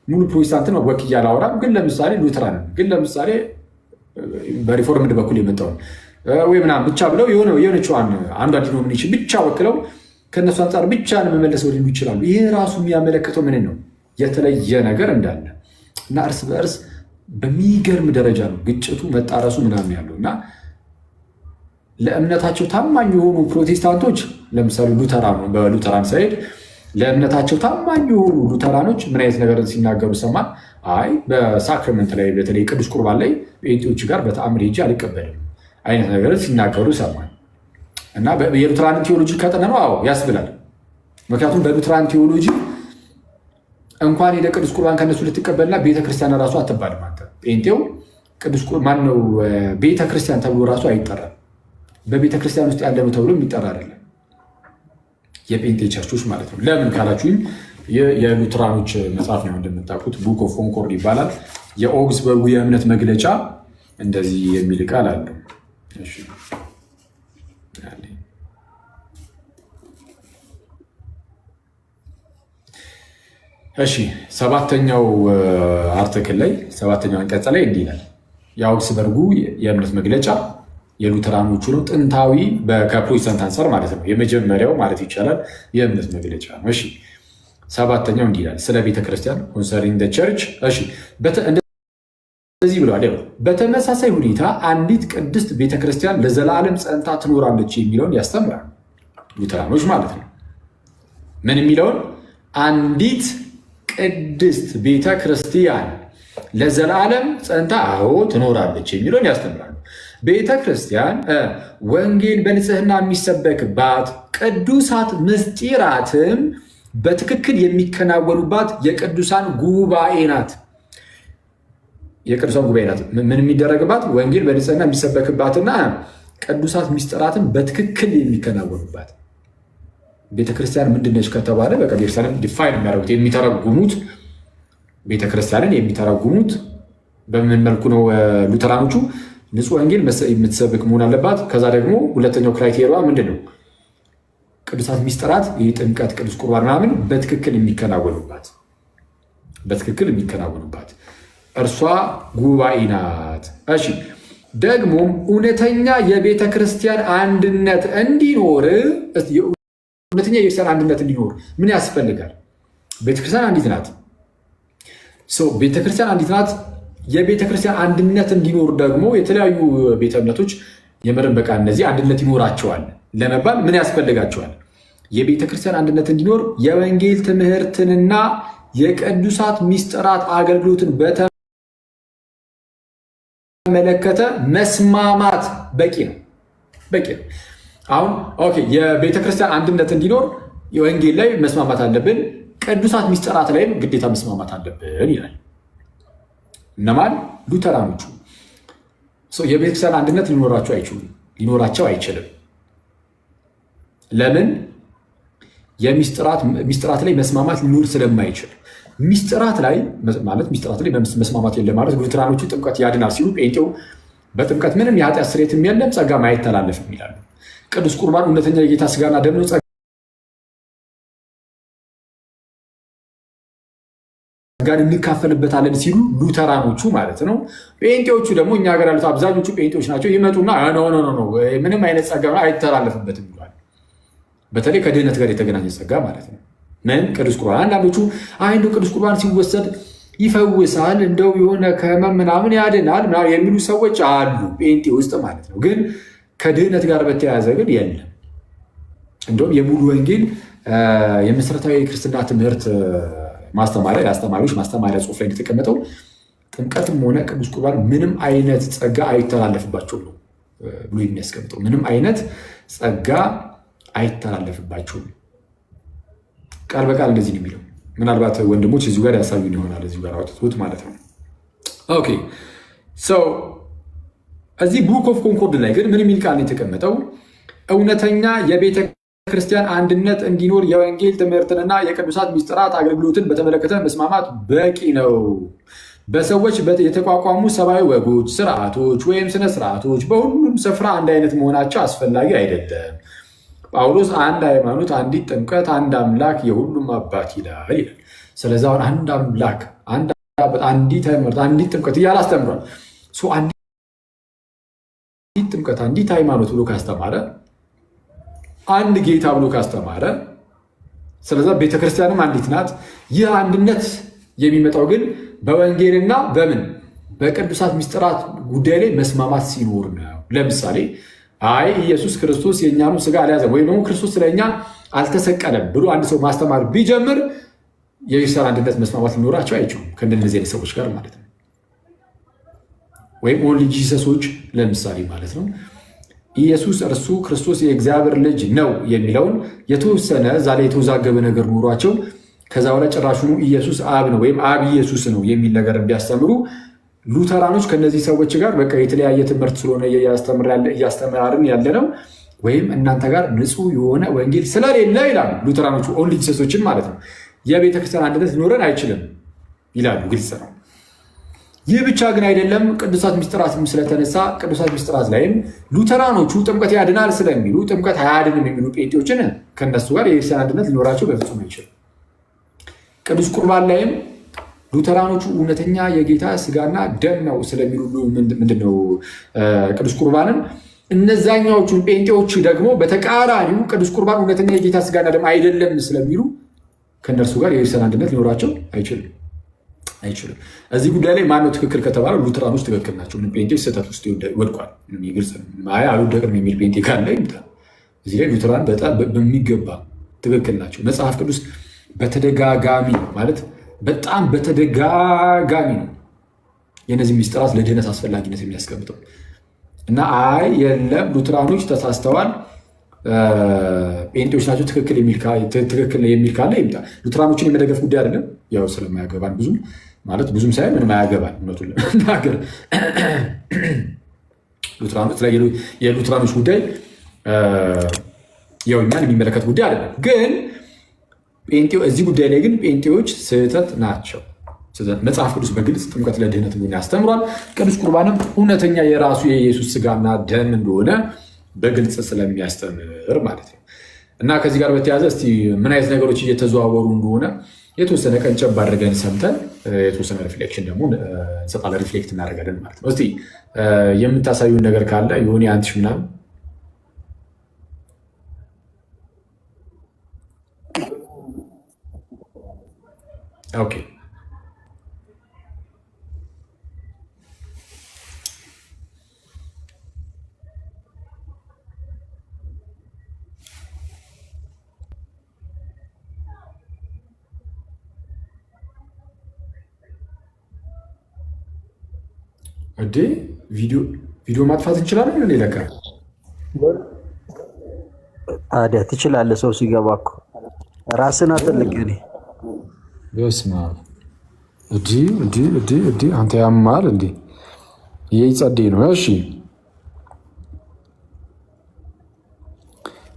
ሙሉ ፕሮቴስታንትን ወክዬ አላወራም፣ ግን ለምሳሌ ሉተራን፣ ግን ለምሳሌ በሪፎርምድ በኩል የመጣውን ወይ ምናምን ብቻ ብለው የሆነችዋን አንዷ ዲኖሚኔሽን ብቻ ወክለው ከእነሱ አንጻር ብቻ ለመመለሰው ሊሉ ይችላሉ። ይህ ራሱ የሚያመለክተው ምን ነው? የተለየ ነገር እንዳለ እና እርስ በእርስ በሚገርም ደረጃ ነው ግጭቱ መጣረሱ ምናምን ያለው እና ለእምነታቸው ታማኝ የሆኑ ፕሮቴስታንቶች ለምሳሌ በሉተራን ሳይድ ለእምነታቸው ታማኝ የሆኑ ሉተራኖች ምን አይነት ነገርን ሲናገሩ ሰማን? አይ በሳክረመንት ላይ በተለይ ቅዱስ ቁርባን ላይ ጴንጤዎች ጋር በተአምር ሄጄ አልቀበልም አይነት ነገርን ሲናገሩ ሰማን እና የሉተራን ቴዎሎጂ ካጠና ነው አዎ ያስብላል። ምክንያቱም በሉተራን ቴዎሎጂ እንኳን ሄደ ቅዱስ ቁርባን ከነሱ ልትቀበልና ቤተክርስቲያን ራሱ አትባልም። አንተ ጴንጤው ቅዱስ ቁርባን ነው ቤተክርስቲያን ተብሎ ራሱ አይጠራም። በቤተክርስቲያን ውስጥ ያለ ነው ተብሎ የሚጠራ አይደለም። የጴንጤ ቸርቾች ማለት ነው። ለምን ካላችሁኝ የሉትራኖች መጽሐፍ ነው እንደምታውቁት፣ ቡክ ኦፍ ኮንኮርድ ይባላል። የኦግስበርጉ የእምነት መግለጫ እንደዚህ የሚል ቃል አለው። እሺ ሰባተኛው አርቲክል ላይ ሰባተኛው አንቀጽ ላይ እንዲህ ይላል። የአውግስበርጉ የእምነት መግለጫ የሉተራኖቹ ነው። ጥንታዊ ከፕሮቴስታንት አንጻር ማለት ነው የመጀመሪያው ማለት ይቻላል የእምነት መግለጫ ነው። እሺ ሰባተኛው እንዲህ ይላል ስለ ቤተክርስቲያን ኮንሰርኒንግ ዘ ቸርች። እሺ እንደዚህ ብለዋል። በተመሳሳይ ሁኔታ አንዲት ቅድስት ቤተክርስቲያን ለዘላለም ጸንታ ትኖራለች የሚለውን ያስተምራል ሉተራኖች ማለት ነው። ምን የሚለውን? አንዲት ቅድስት ቤተክርስቲያን ለዘላለም ጸንታ ትኖራለች የሚለውን ያስተምራል። ቤተ ክርስቲያን ወንጌል በንጽህና የሚሰበክባት ቅዱሳት ምስጢራትም በትክክል የሚከናወኑባት የቅዱሳን ጉባኤ ናት። የቅዱሳን ጉባኤ ናት። ምን የሚደረግባት? ወንጌል በንጽህና የሚሰበክባትና ቅዱሳት ምስጢራትም በትክክል የሚከናወኑባት ቤተክርስቲያን ምንድነች ከተባለ በቃ ቤተክርስቲያንን ዲፋይን የሚያደርጉት የሚተረጉሙት ቤተክርስቲያንን የሚተረጉሙት በምን መልኩ ነው? ሉተራኖቹ ንጹህ ወንጌል የምትሰብክ መሆን አለባት። ከዛ ደግሞ ሁለተኛው ክራይቴሪያ ምንድን ነው? ቅዱሳት ሚስጥራት፣ የጥምቀት፣ ቅዱስ ቁርባን ምናምን በትክክል የሚከናወኑባት እርሷ ጉባኤ ናት። እሺ ደግሞም እውነተኛ የቤተ ክርስቲያን አንድነት እንዲኖር ምን ያስፈልጋል? ቤተክርስቲያን አንዲት ናት። ቤተክርስቲያን አንዲት ናት። የቤተክርስቲያን አንድነት እንዲኖር ደግሞ የተለያዩ ቤተ እምነቶች የምርን በቃ እነዚህ አንድነት ይኖራቸዋል ለመባል ምን ያስፈልጋቸዋል? የቤተክርስቲያን አንድነት እንዲኖር የወንጌል ትምህርትንና የቅዱሳት ሚስጥራት አገልግሎትን በተመለከተ መስማማት በቂ ነው። አሁን ኦኬ፣ የቤተክርስቲያን አንድነት እንዲኖር የወንጌል ላይ መስማማት አለብን፣ ቅዱሳት ሚስጥራት ላይም ግዴታ መስማማት አለብን ይላል። እነማን? ሉተራኖቹ። የቤተክርስቲያን አንድነት ሊኖራቸው አይችልም። ለምን? ሚስጥራት ላይ መስማማት ሊኖር ስለማይችል። ሚስጥራት ላይ መስማማት የለም ማለት ሉተራኖቹ ጥምቀት ያድናል ሲሉ ጴንጤው በጥምቀት ምንም የኃጢአት ስርየትም የለም ጸጋም አይተላለፍም ይላሉ። ቅዱስ ቁርባን እውነተኛ የጌታ ስጋና ደም ነው ጋር እንካፈልበታለን ሲሉ ሉተራኖቹ ማለት ነው። ጴንጤዎቹ ደግሞ እኛ ሀገር ያሉት አብዛኞቹ ጴንጤዎች ናቸው። ይመጡና ምንም አይነት ጸጋ አይተላለፍበትም ይሏል። በተለይ ከድህነት ጋር የተገናኘ ጸጋ ማለት ነው። ምን? ቅዱስ ቁርባን። አንዳንዶቹ እንደው ቅዱስ ቁርባን ሲወሰድ ይፈውሳል፣ እንደው የሆነ ከህመም ምናምን ያድናል የሚሉ ሰዎች አሉ ጴንጤ ውስጥ ማለት ነው። ግን ከድህነት ጋር በተያያዘ ግን የለም። እንደውም የሙሉ ወንጌል የመሰረታዊ ክርስትና ትምህርት ማስተማሪያ የአስተማሪዎች ማስተማሪያ ጽሑፍ ላይ እንደተቀመጠው ጥምቀትም ሆነ ቅዱስ ቁርባን ምንም አይነት ጸጋ አይተላለፍባቸውም ነው ብሎ የሚያስቀምጠው። ምንም አይነት ጸጋ አይተላለፍባችሁም። ቃል በቃል እንደዚህ ነው የሚለው። ምናልባት ወንድሞች እዚሁ ጋር ያሳዩን ይሆናል፣ እዚሁ ጋር አውጥቶት ማለት ነው። ኦኬ ሰው እዚህ ቡክ ኦፍ ኮንኮርድ ላይ ግን ምን የሚል ቃል ነው የተቀመጠው? እውነተኛ የቤተ ክርስቲያን አንድነት እንዲኖር የወንጌል ትምህርትንና የቅዱሳት ሚስጥራት አገልግሎትን በተመለከተ መስማማት በቂ ነው። በሰዎች የተቋቋሙ ሰብአዊ ወጎች፣ ስርዓቶች ወይም ስነ ስርዓቶች በሁሉም ስፍራ አንድ አይነት መሆናቸው አስፈላጊ አይደለም። ጳውሎስ አንድ ሃይማኖት፣ አንዲት ጥምቀት፣ አንድ አምላክ የሁሉም አባት ይላል። ስለዚህ አሁን አንድ አምላክ፣ አንዲት ሃይማኖት፣ አንዲት ጥምቀት እያለ አስተምሯል። አንዲት ጥምቀት፣ አንዲት ሃይማኖት ብሎ ካስተማረ፣ አንድ ጌታ ብሎ ካስተማረ፣ ስለዛ ቤተክርስቲያንም አንዲት ናት። ይህ አንድነት የሚመጣው ግን በወንጌልና በቅዱሳት ሚስጥራት ጉዳይ ላይ መስማማት ሲኖር ነው። ለምሳሌ አይ ኢየሱስ ክርስቶስ የእኛኑ ስጋ አልያዘም ወይም ደግሞ ክርስቶስ ስለኛ አልተሰቀለም ብሎ አንድ ሰው ማስተማር ቢጀምር የቤተክርስቲያን አንድነት መስማማት ሊኖራቸው አይችሉም ከእንደነዚህ አይነት ሰዎች ጋር ማለት ነው። ወይም ኦንሊ ጂሰሶች ለምሳሌ ማለት ነው። ኢየሱስ እርሱ ክርስቶስ የእግዚአብሔር ልጅ ነው የሚለውን የተወሰነ ዛሬ የተወዛገበ ነገር ኖሯቸው ከዛ በኋላ ጭራሹኑ ኢየሱስ አብ ነው ወይም አብ ኢየሱስ ነው የሚል ነገር ቢያስተምሩ ሉተራኖች ከነዚህ ሰዎች ጋር በቃ የተለያየ ትምህርት ስለሆነ እያስተማርን ያለ ነው ወይም እናንተ ጋር ንጹህ የሆነ ወንጌል ስለሌለ ይላሉ ሉተራኖቹ ኦንሊ ጂሰሶችን ማለት ነው። የቤተክርስቲያን አንድነት ሊኖረን አይችልም ይላሉ። ግልጽ ነው። ይህ ብቻ ግን አይደለም። ቅዱሳት ሚስጥራት ስለተነሳ ቅዱሳት ሚስጥራት ላይም ሉተራኖቹ ጥምቀት ያድናል ስለሚሉ ጥምቀት አያድንም የሚሉ ጴንጤዎችን ከነሱ ጋር የቤተክርስቲያን አንድነት ሊኖራቸው በፍጹም አይችልም። ቅዱስ ቁርባን ላይም ሉተራኖቹ እውነተኛ የጌታ ስጋና ደም ነው ስለሚሉ ምንድነው ቅዱስ ቁርባንን፣ እነዛኛዎቹን ጴንጤዎች ደግሞ በተቃራኒው ቅዱስ ቁርባን እውነተኛ የጌታ ስጋና ደም አይደለም ስለሚሉ ከእነርሱ ጋር የቤተክርስቲያን አንድነት ሊኖራቸው አይችልም። እዚህ ጉዳይ ላይ ማነው ትክክል ከተባለ ሉተራኖች ትክክል ናቸው። ጴንጤ ስህተት ውስጥ ወድቋል። ግልጽ አልወደቅም የሚል ጴንጤ ካለ ይምጣ። እዚህ ላይ ሉተራን በጣም በሚገባ ትክክል ናቸው። መጽሐፍ ቅዱስ በተደጋጋሚ ማለት በጣም በተደጋጋሚ ነው የነዚህ ሚስጥራት ለድህነት አስፈላጊነት የሚያስቀምጠው እና አይ የለም ሉተራኖች ተሳስተዋል ጴንጤዎች ናቸው ትክክል የሚል ካለ ይምጣ። ሉተራኖችን የመደገፍ ጉዳይ አይደለም፣ ያው ስለማያገባን ብዙም ሳይሆን ምንም አያገባን። እውነቱን ለመናገር የሉተራኖች ጉዳይ ያው እኛን የሚመለከት ጉዳይ አይደለም። ግን እዚህ ጉዳይ ላይ ግን ጴንጤዎች ስህተት ናቸው። መጽሐፍ ቅዱስ በግልጽ ጥምቀት ለድህነት እንደሆነ ያስተምሯል። ቅዱስ ቁርባንም እውነተኛ የራሱ የኢየሱስ ስጋና ደም እንደሆነ በግልጽ ስለሚያስተምር ማለት ነው። እና ከዚህ ጋር በተያያዘ እስቲ ምን አይነት ነገሮች እየተዘዋወሩ እንደሆነ የተወሰነ ቀንጨብ አድርገን ሰምተን የተወሰነ ሪፍሌክሽን ደግሞ እንሰጣለን፣ ሪፍሌክት እናደርጋለን ማለት ነው። እስቲ የምታሳዩን ነገር ካለ የሆነ አንትሽ ምናምን ኦኬ እንዴ ቪዲዮ ማጥፋት እንችላለን? እኔ ለካ ታዲያ ትችላለህ። ሰው ሲገባ እኮ ራስን አትልቅ። እኔ በስመ አብ እዲ አንተ ያማል እንዴ! ይሄ ጸዴ ነው። እሺ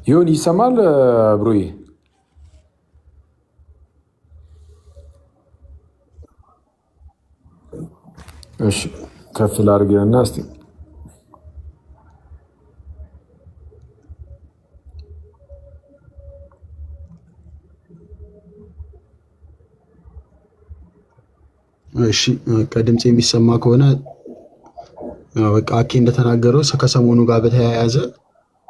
ይሁን፣ ይሰማል ብሮዬ? እሺ ከፍ ላድርግና እስቲ እሺ ከድምፅ የሚሰማ ከሆነ በቃ አኬ እንደተናገረው ከሰሞኑ ጋር በተያያዘ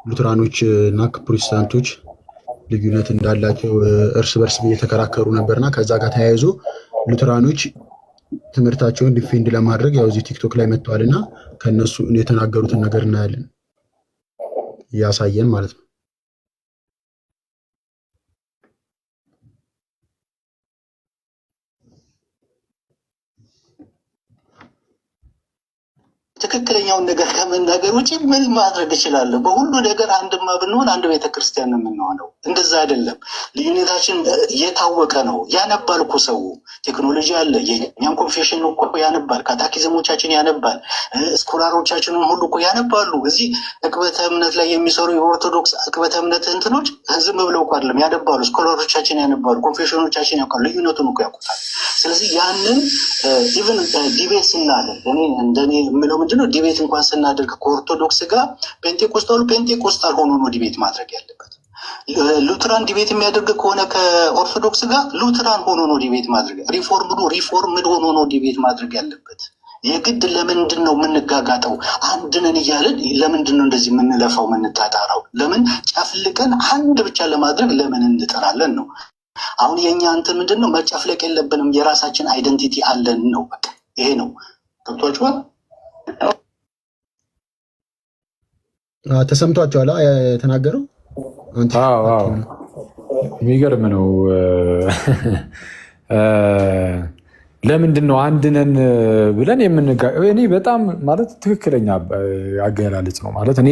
ሉትራኖች እና ፕሮቴስታንቶች ልዩነት እንዳላቸው እርስ በርስ እየተከራከሩ ነበርና ከዛ ጋር ተያይዞ ሉትራኖች ትምህርታቸውን ዲፌንድ ለማድረግ ያው እዚህ ቲክቶክ ላይ መጥተዋል እና ከነሱ የተናገሩትን ነገር እናያለን፣ እያሳየን ማለት ነው። ትክክለኛውን ነገር ከመናገር ውጭ ምን ማድረግ እችላለሁ? በሁሉ ነገር አንድማ ብንሆን አንድ ቤተክርስቲያን ነው የምንሆነው። እንደዛ አይደለም። ልዩነታችን የታወቀ ነው። ያነባል እኮ ሰው፣ ቴክኖሎጂ አለ። የኛም ኮንፌሽን እኮ ያነባል፣ ካታኪዝሞቻችን ያነባል፣ ስኮላሮቻችንን ሁሉ እኮ ያነባሉ። እዚህ እቅበተ እምነት ላይ የሚሰሩ የኦርቶዶክስ እቅበተ እምነት እንትኖች ዝም ብለው እኮ አይደለም ያነባሉ። ስኮላሮቻችን ያነባሉ፣ ኮንፌሽኖቻችን ያውቃሉ፣ ልዩነቱን እኮ ያውቁታል። ስለዚህ ያንን ኢቨን ዲቤት ስናደርግ እኔ እንደኔ የምለው ምንድነው ዲቤት እንኳን ስናደርግ ከኦርቶዶክስ ጋር ፔንቴኮስታል ሆኖ ነው ዲቤት ማድረግ ያለበት። ሉትራን ዲቤት የሚያደርግ ከሆነ ከኦርቶዶክስ ጋር ሉትራን ሆኖ ነው ዲቤት ማድረግ፣ ሪፎርምድ ሆኖ ነው ዲቤት ማድረግ ያለበት። የግድ ለምንድን ነው የምንጋጋጠው? አንድነን እያለን ለምንድን ነው እንደዚህ የምንለፋው የምንታጣራው? ለምን ጨፍልቀን አንድ ብቻ ለማድረግ ለምን እንጥራለን ነው። አሁን የኛ እንትን ምንድን ነው? መጨፍለቅ የለብንም። የራሳችን አይደንቲቲ አለን ነው። በቃ ይሄ ነው። ገብቷችኋል? ተሰምቷችኋል የተናገረው? የሚገርም ነው። ለምንድን ነው አንድ ነን ብለን እኔ በጣም ማለት ትክክለኛ አገላለጽ ነው ማለት እኔ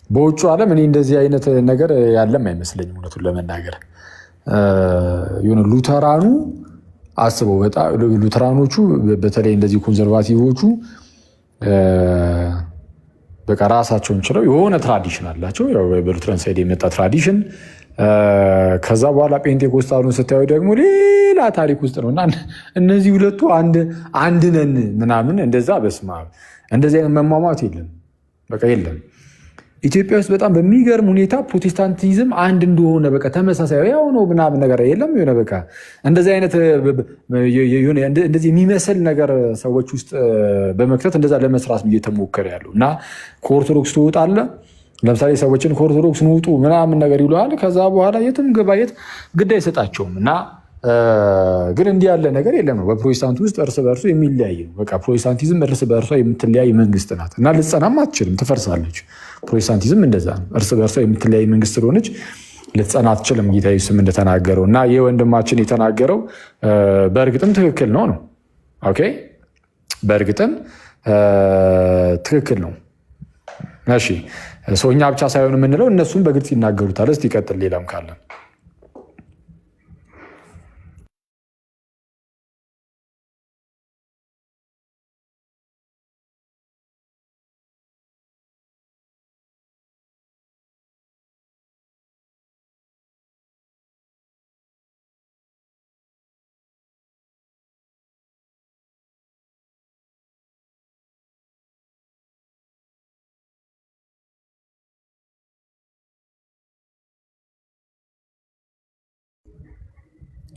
በውጩ ዓለም እኔ እንደዚህ አይነት ነገር ያለም አይመስለኝም እውነቱን ለመናገር። የሆነ ሉተራኑ አስበው በጣም ሉተራኖቹ በተለይ እንደዚህ ኮንዘርቫቲቮቹ በቃ ራሳቸውን ችለው የሆነ ትራዲሽን አላቸው፣ በሉትራን ሳይድ የመጣ ትራዲሽን። ከዛ በኋላ ጴንጤኮስታሉን ስታዩ ደግሞ ሌላ ታሪክ ውስጥ ነው እና እነዚህ ሁለቱ አንድ ነን ምናምን እንደዛ በስመ አብ እንደዚህ አይነት መሟሟት የለም፣ በቃ የለም። ኢትዮጵያ ውስጥ በጣም በሚገርም ሁኔታ ፕሮቴስታንቲዝም አንድ እንደሆነ በቃ ተመሳሳይ ያው ነው ምናምን ነገር የለም። የሆነ በቃ እንደዚህ አይነት እንደዚህ የሚመስል ነገር ሰዎች ውስጥ በመክተት እንደዛ ለመስራት እየተሞከረ ያለው እና ከኦርቶዶክስ ትወጣለህ። ለምሳሌ ሰዎችን ከኦርቶዶክስ ንውጡ ምናምን ነገር ይለዋል። ከዛ በኋላ የትም ግባ የት ግድ አይሰጣቸውም እና ግን እንዲህ ያለ ነገር የለም ነው። በፕሮቴስታንት ውስጥ እርስ በእርሱ የሚለያይ ነው። በቃ ፕሮቴስታንቲዝም እርስ በእርሷ የምትለያይ መንግስት ናት እና ልትጸናም አትችልም፣ ትፈርሳለች። ፕሮቴስታንቲዝም እንደዛ ነው። እርስ በእርሷ የምትለያይ መንግስት ስለሆነች ልትጸና አትችልም። ጌታ ኢየሱስም እንደተናገረው እና ይህ ወንድማችን የተናገረው በእርግጥም ትክክል ነው ነው። ኦኬ፣ በእርግጥም ትክክል ነው። እሺ፣ እኛ ብቻ ሳይሆን የምንለው እነሱም በግልጽ ይናገሩታል። እስቲ ይቀጥል። ሌላም ካለ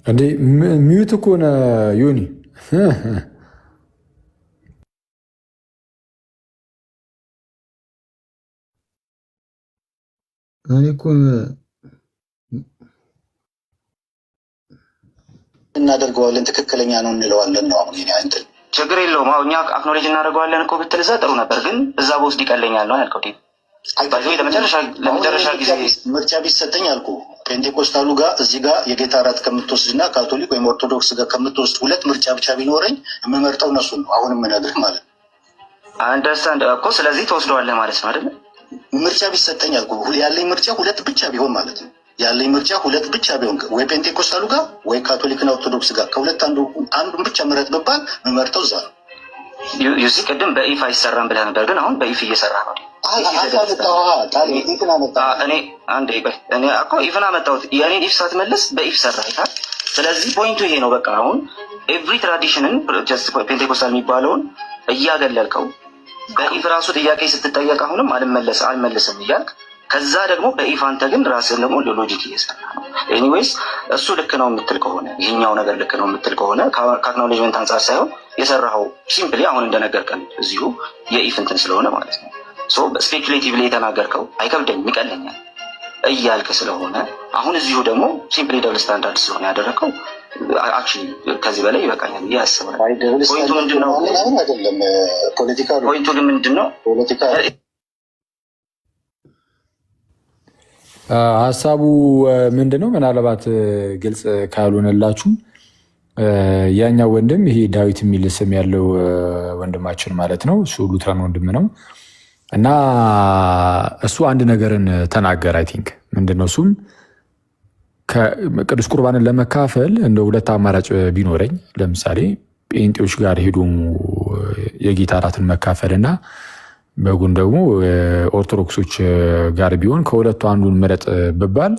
እንዴ ሚዩት እኮ ነው ዮኒ። እኔ እኮ እናደርገዋለን ትክክለኛ ነው እንለዋለን ነው። አሁን እንትን ችግር የለውም። አሁን እኛ አክኖሌጅ እናደርገዋለን እኮ ብትል እዛ ጥሩ ነበር፣ ግን እዛ በውስጥ ይቀለኛል ነው ያልከው። ለመጨረሻ ጊዜ ምርጫ ቢሰጠኝ አልኩ ፔንቴኮስታሉ ጋር እዚህ ጋር የጌታ እራት ከምትወስድ እና ካቶሊክ ወይም ኦርቶዶክስ ጋር ከምትወስድ ሁለት ምርጫ ብቻ ቢኖረኝ የምመርጠው እነሱን ነው። አሁን የምነግርህ ማለት ነው። አንደርስታንድ እኮ ስለዚህ ተወስደዋለህ ማለት ነው አይደል? ምርጫ ቢሰጠኝ አልኩ ያለኝ ምርጫ ሁለት ብቻ ቢሆን ማለት ነው። ያለኝ ምርጫ ሁለት ብቻ ቢሆን ወይ ፔንቴኮስታሉ ጋር ወይ ካቶሊክና ኦርቶዶክስ ጋር ከሁለት አንዱን ብቻ ምረጥ ብባል የምመርጠው እዛ ነው። ዩሲ ቅድም በኢፍ አይሰራም ብለህ ነበር፣ ግን አሁን በኢፍ እየሰራ ነው። እኔ እኮ ኢፍን አመጣሁት። የኔን ኢፍ ሳትመልስ በኢፍ ሰራ ይታል። ስለዚህ ፖይንቱ ይሄ ነው። በቃ አሁን ኤቭሪ ትራዲሽንን ፔንቴኮስታል የሚባለውን እያገለልከው በኢፍ ራሱ ጥያቄ ስትጠየቅ አሁንም አልመለስም እያልክ ከዛ ደግሞ በኢፍ አንተ ግን ራስን ደግሞ ሎጂክ እየሰራ ነው። ኤኒዌይስ እሱ ልክ ነው የምትል ከሆነ ይህኛው ነገር ልክ ነው የምትል ከሆነ ከአክኖሌጅመንት አንጻር ሳይሆን የሰራኸው ሲምፕሊ አሁን እንደነገርከን እዚሁ የኢፍ እንትን ስለሆነ ማለት ነው። ስፔኩሌቲቭሊ የተናገርከው አይከብደኝም ይቀለኛል እያልክ ስለሆነ አሁን እዚሁ ደግሞ ሲምፕሊ ደብል ስታንዳርድ ስለሆነ ያደረከው አክቹዋሊ ከዚህ በላይ ይበቃኛል ብዬ አስባለሁ። ፖይንቱ ምንድን ነው? ፖይንቱ ግን ምንድን ነው? ሀሳቡ ምንድን ነው? ምናልባት ግልጽ ካልሆነላችሁ ያኛው ወንድም ይሄ ዳዊት የሚል ስም ያለው ወንድማችን ማለት ነው። እሱ ሉትራን ወንድም ነው እና እሱ አንድ ነገርን ተናገር። አይ ቲንክ ምንድነው እሱም ቅዱስ ቁርባንን ለመካፈል እንደ ሁለት አማራጭ ቢኖረኝ ለምሳሌ ጴንጤዎች ጋር ሄዶ የጌታ እራትን መካፈልና በጎን ደግሞ ኦርቶዶክሶች ጋር ቢሆን ከሁለቱ አንዱን ምረጥ ብባል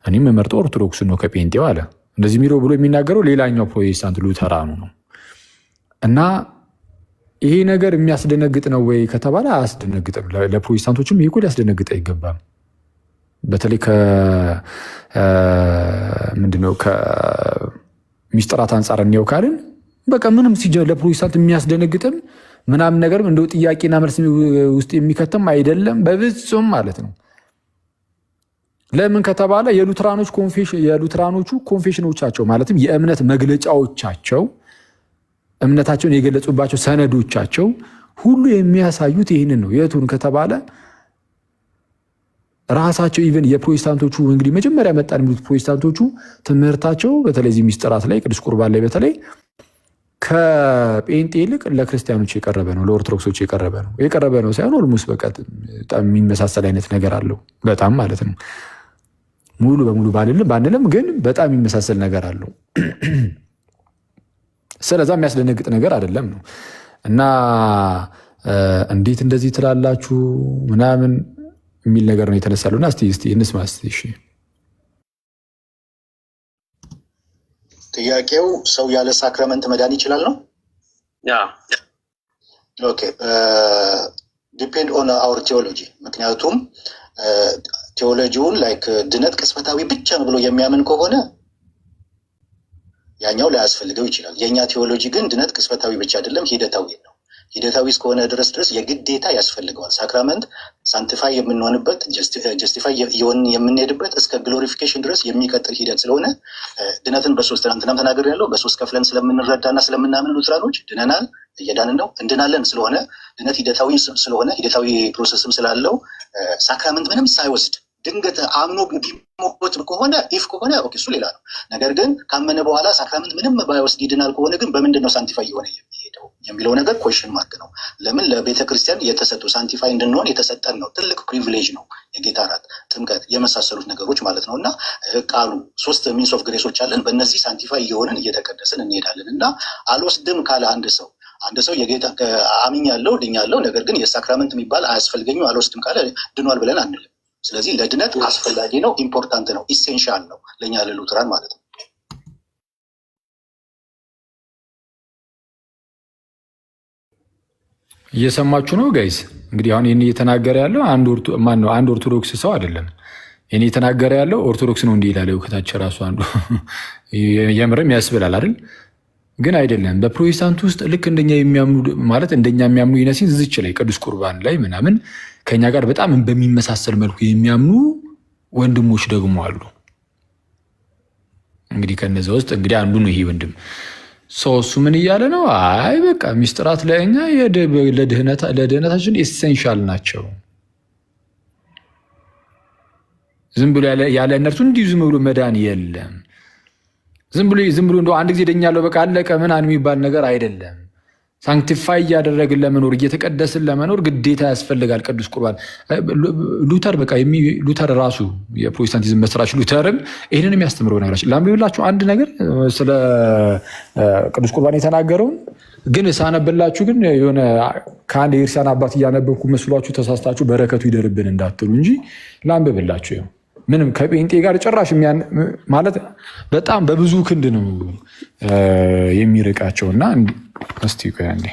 እኔም የምመርጠው ኦርቶዶክስን ነው ከጴንጤው አለ። እንደዚህ የሚለው ብሎ የሚናገረው ሌላኛው ፕሮቴስታንት ሉተራኑ ነው። እና ይሄ ነገር የሚያስደነግጥ ነው ወይ ከተባለ አያስደነግጥም። ለፕሮቴስታንቶችም ይሄ እኮ ሊያስደነግጥ አይገባም። በተለይ ምንድነው ከሚስጥራት አንጻር እንየው ካልን በቃ ምንም ለፕሮቴስታንት የሚያስደነግጥም ምናምን ነገርም እንደው ጥያቄና መልስ ውስጥ የሚከተም አይደለም በፍጹም ማለት ነው። ለምን ከተባለ የሉትራኖቹ ኮንፌሽኖቻቸው ማለትም የእምነት መግለጫዎቻቸው እምነታቸውን የገለጹባቸው ሰነዶቻቸው ሁሉ የሚያሳዩት ይህንን ነው። የቱን ከተባለ ራሳቸው ኢቨን የፕሮቴስታንቶቹ እንግዲህ መጀመሪያ መጣን የሚሉት ፕሮቴስታንቶቹ ትምህርታቸው በተለይ ሚስጥራት ላይ ቅዱስ ቁርባን ላይ በተለይ ከጴንጤ ይልቅ ለክርስቲያኖች የቀረበ ነው፣ ለኦርቶዶክሶች የቀረበ ነው ሳይሆን ኦልሞስት በቃ በጣም የሚመሳሰል አይነት ነገር አለው። በጣም ማለት ነው ሙሉ በሙሉ ባንልም ግን በጣም የሚመሳሰል ነገር አለው። ስለዛ የሚያስደነግጥ ነገር አይደለም ነው እና እንዴት እንደዚህ ትላላችሁ ምናምን የሚል ነገር ነው የተነሳሉና እስቲ እንስማ እስቲ። እሺ ጥያቄው ሰው ያለ ሳክራመንት መዳን ይችላል ነው? ኦኬ ዲፔንድ ኦን አወር ቴዎሎጂ። ምክንያቱም ቴዎሎጂውን ላይክ ድነት ቅጽበታዊ ብቻ ነው ብሎ የሚያምን ከሆነ ያኛው ላያስፈልገው ይችላል። የኛ ቴዎሎጂ ግን ድነት ቅጽበታዊ ብቻ አይደለም፣ ሂደታዊ ነው። ሂደታዊ እስከሆነ ድረስ የግዴታ ያስፈልገዋል። ሳክራመንት ሳንቲፋይ የምንሆንበት ጀስቲፋይ የምንሄድበት እስከ ግሎሪፊኬሽን ድረስ የሚቀጥል ሂደት ስለሆነ ድነትን በሶስት ትናንትናም ተናገር ያለው በሶስት ከፍለን ስለምንረዳና ስለምናምን ሉትራኖች ድነናል፣ እየዳንን ነው፣ እንድናለን ስለሆነ ድነት ሂደታዊ ስለሆነ ሂደታዊ ፕሮሰስም ስላለው ሳክራመንት ምንም ሳይወስድ ድንገት አምኖ ቢሞት ከሆነ ኢፍ ከሆነ ኦኬ እሱ ሌላ ነው። ነገር ግን ካመነ በኋላ ሳክራመንት ምንም ባይወስድ ይድናል ከሆነ ግን በምንድን ነው ሳንቲፋይ የሆነ የሚሄደው የሚለው ነገር ኮሽን ማርክ ነው። ለምን ለቤተክርስቲያን የተሰጡ ሳንቲፋይ እንድንሆን የተሰጠን ነው። ትልቅ ፕሪቪሌጅ ነው። የጌታ እራት፣ ጥምቀት የመሳሰሉት ነገሮች ማለት ነው። እና ቃሉ ሶስት ሚንስ ኦፍ ግሬሶች አለን። በእነዚህ ሳንቲፋይ እየሆንን እየተቀደስን እንሄዳለን። እና አልወስድም ካለ አንድ ሰው የጌታ አምኛለሁ ድኛለሁ፣ ነገር ግን የሳክራመንት የሚባል አያስፈልገኝም አልወስድም ካለ ድኗል ብለን አንልም። ስለዚህ ለድነት አስፈላጊ ነው፣ ኢምፖርታንት ነው፣ ኢሴንሻል ነው ለእኛ ለሉትራን ማለት ነው። እየሰማችሁ ነው ጋይስ? እንግዲህ አሁን ይህን እየተናገረ ያለው አንድ ኦርቶዶክስ ሰው አይደለም። ይህን እየተናገረ ያለው ኦርቶዶክስ ነው እንዲህ ይላል። ከታች ራሱ አንዱ የምርም ያስብላል አይደል? ግን አይደለም። በፕሮቴስታንት ውስጥ ልክ እንደኛ የሚያምኑ ማለት እንደኛ የሚያምኑ ይነሲን ዝች ላይ ቅዱስ ቁርባን ላይ ምናምን ከኛ ጋር በጣም በሚመሳሰል መልኩ የሚያምኑ ወንድሞች ደግሞ አሉ። እንግዲህ ከነዚ ውስጥ እንግዲህ አንዱ ነው ይሄ ወንድም። እሱ ምን እያለ ነው? አይ በቃ ሚስጥራት ለእኛ ለድህነታችን ኤሴንሻል ናቸው። ዝም ብሎ ያለ እነርሱ እንዲሁ ዝም ብሎ መዳን የለም። ዝም ብሎ እንደው አንድ ጊዜ ደኛለሁ በቃ አለቀ ምናምን የሚባል ነገር አይደለም። ሳንክቲፋይ እያደረግን ለመኖር እየተቀደስን ለመኖር ግዴታ ያስፈልጋል ቅዱስ ቁርባን። ሉተር ራሱ የፕሮቴስታንቲዝም መስራች ሉተርም ይህንን የሚያስተምረው ነገራችን ላንብብላችሁ አንድ ነገር ስለ ቅዱስ ቁርባን የተናገረውን ግን ሳነብላችሁ ግን የሆነ ከአንድ የክርስቲያን አባት እያነበብኩ መስሏችሁ ተሳስታችሁ በረከቱ ይደርብን እንዳትሉ እንጂ ላንብብላችሁ። ምንም ከጴንጤ ጋር ጭራሽ ማለት በጣም በብዙ ክንድ ነው የሚርቃቸው። እና እስቲ ቆይ አንዴ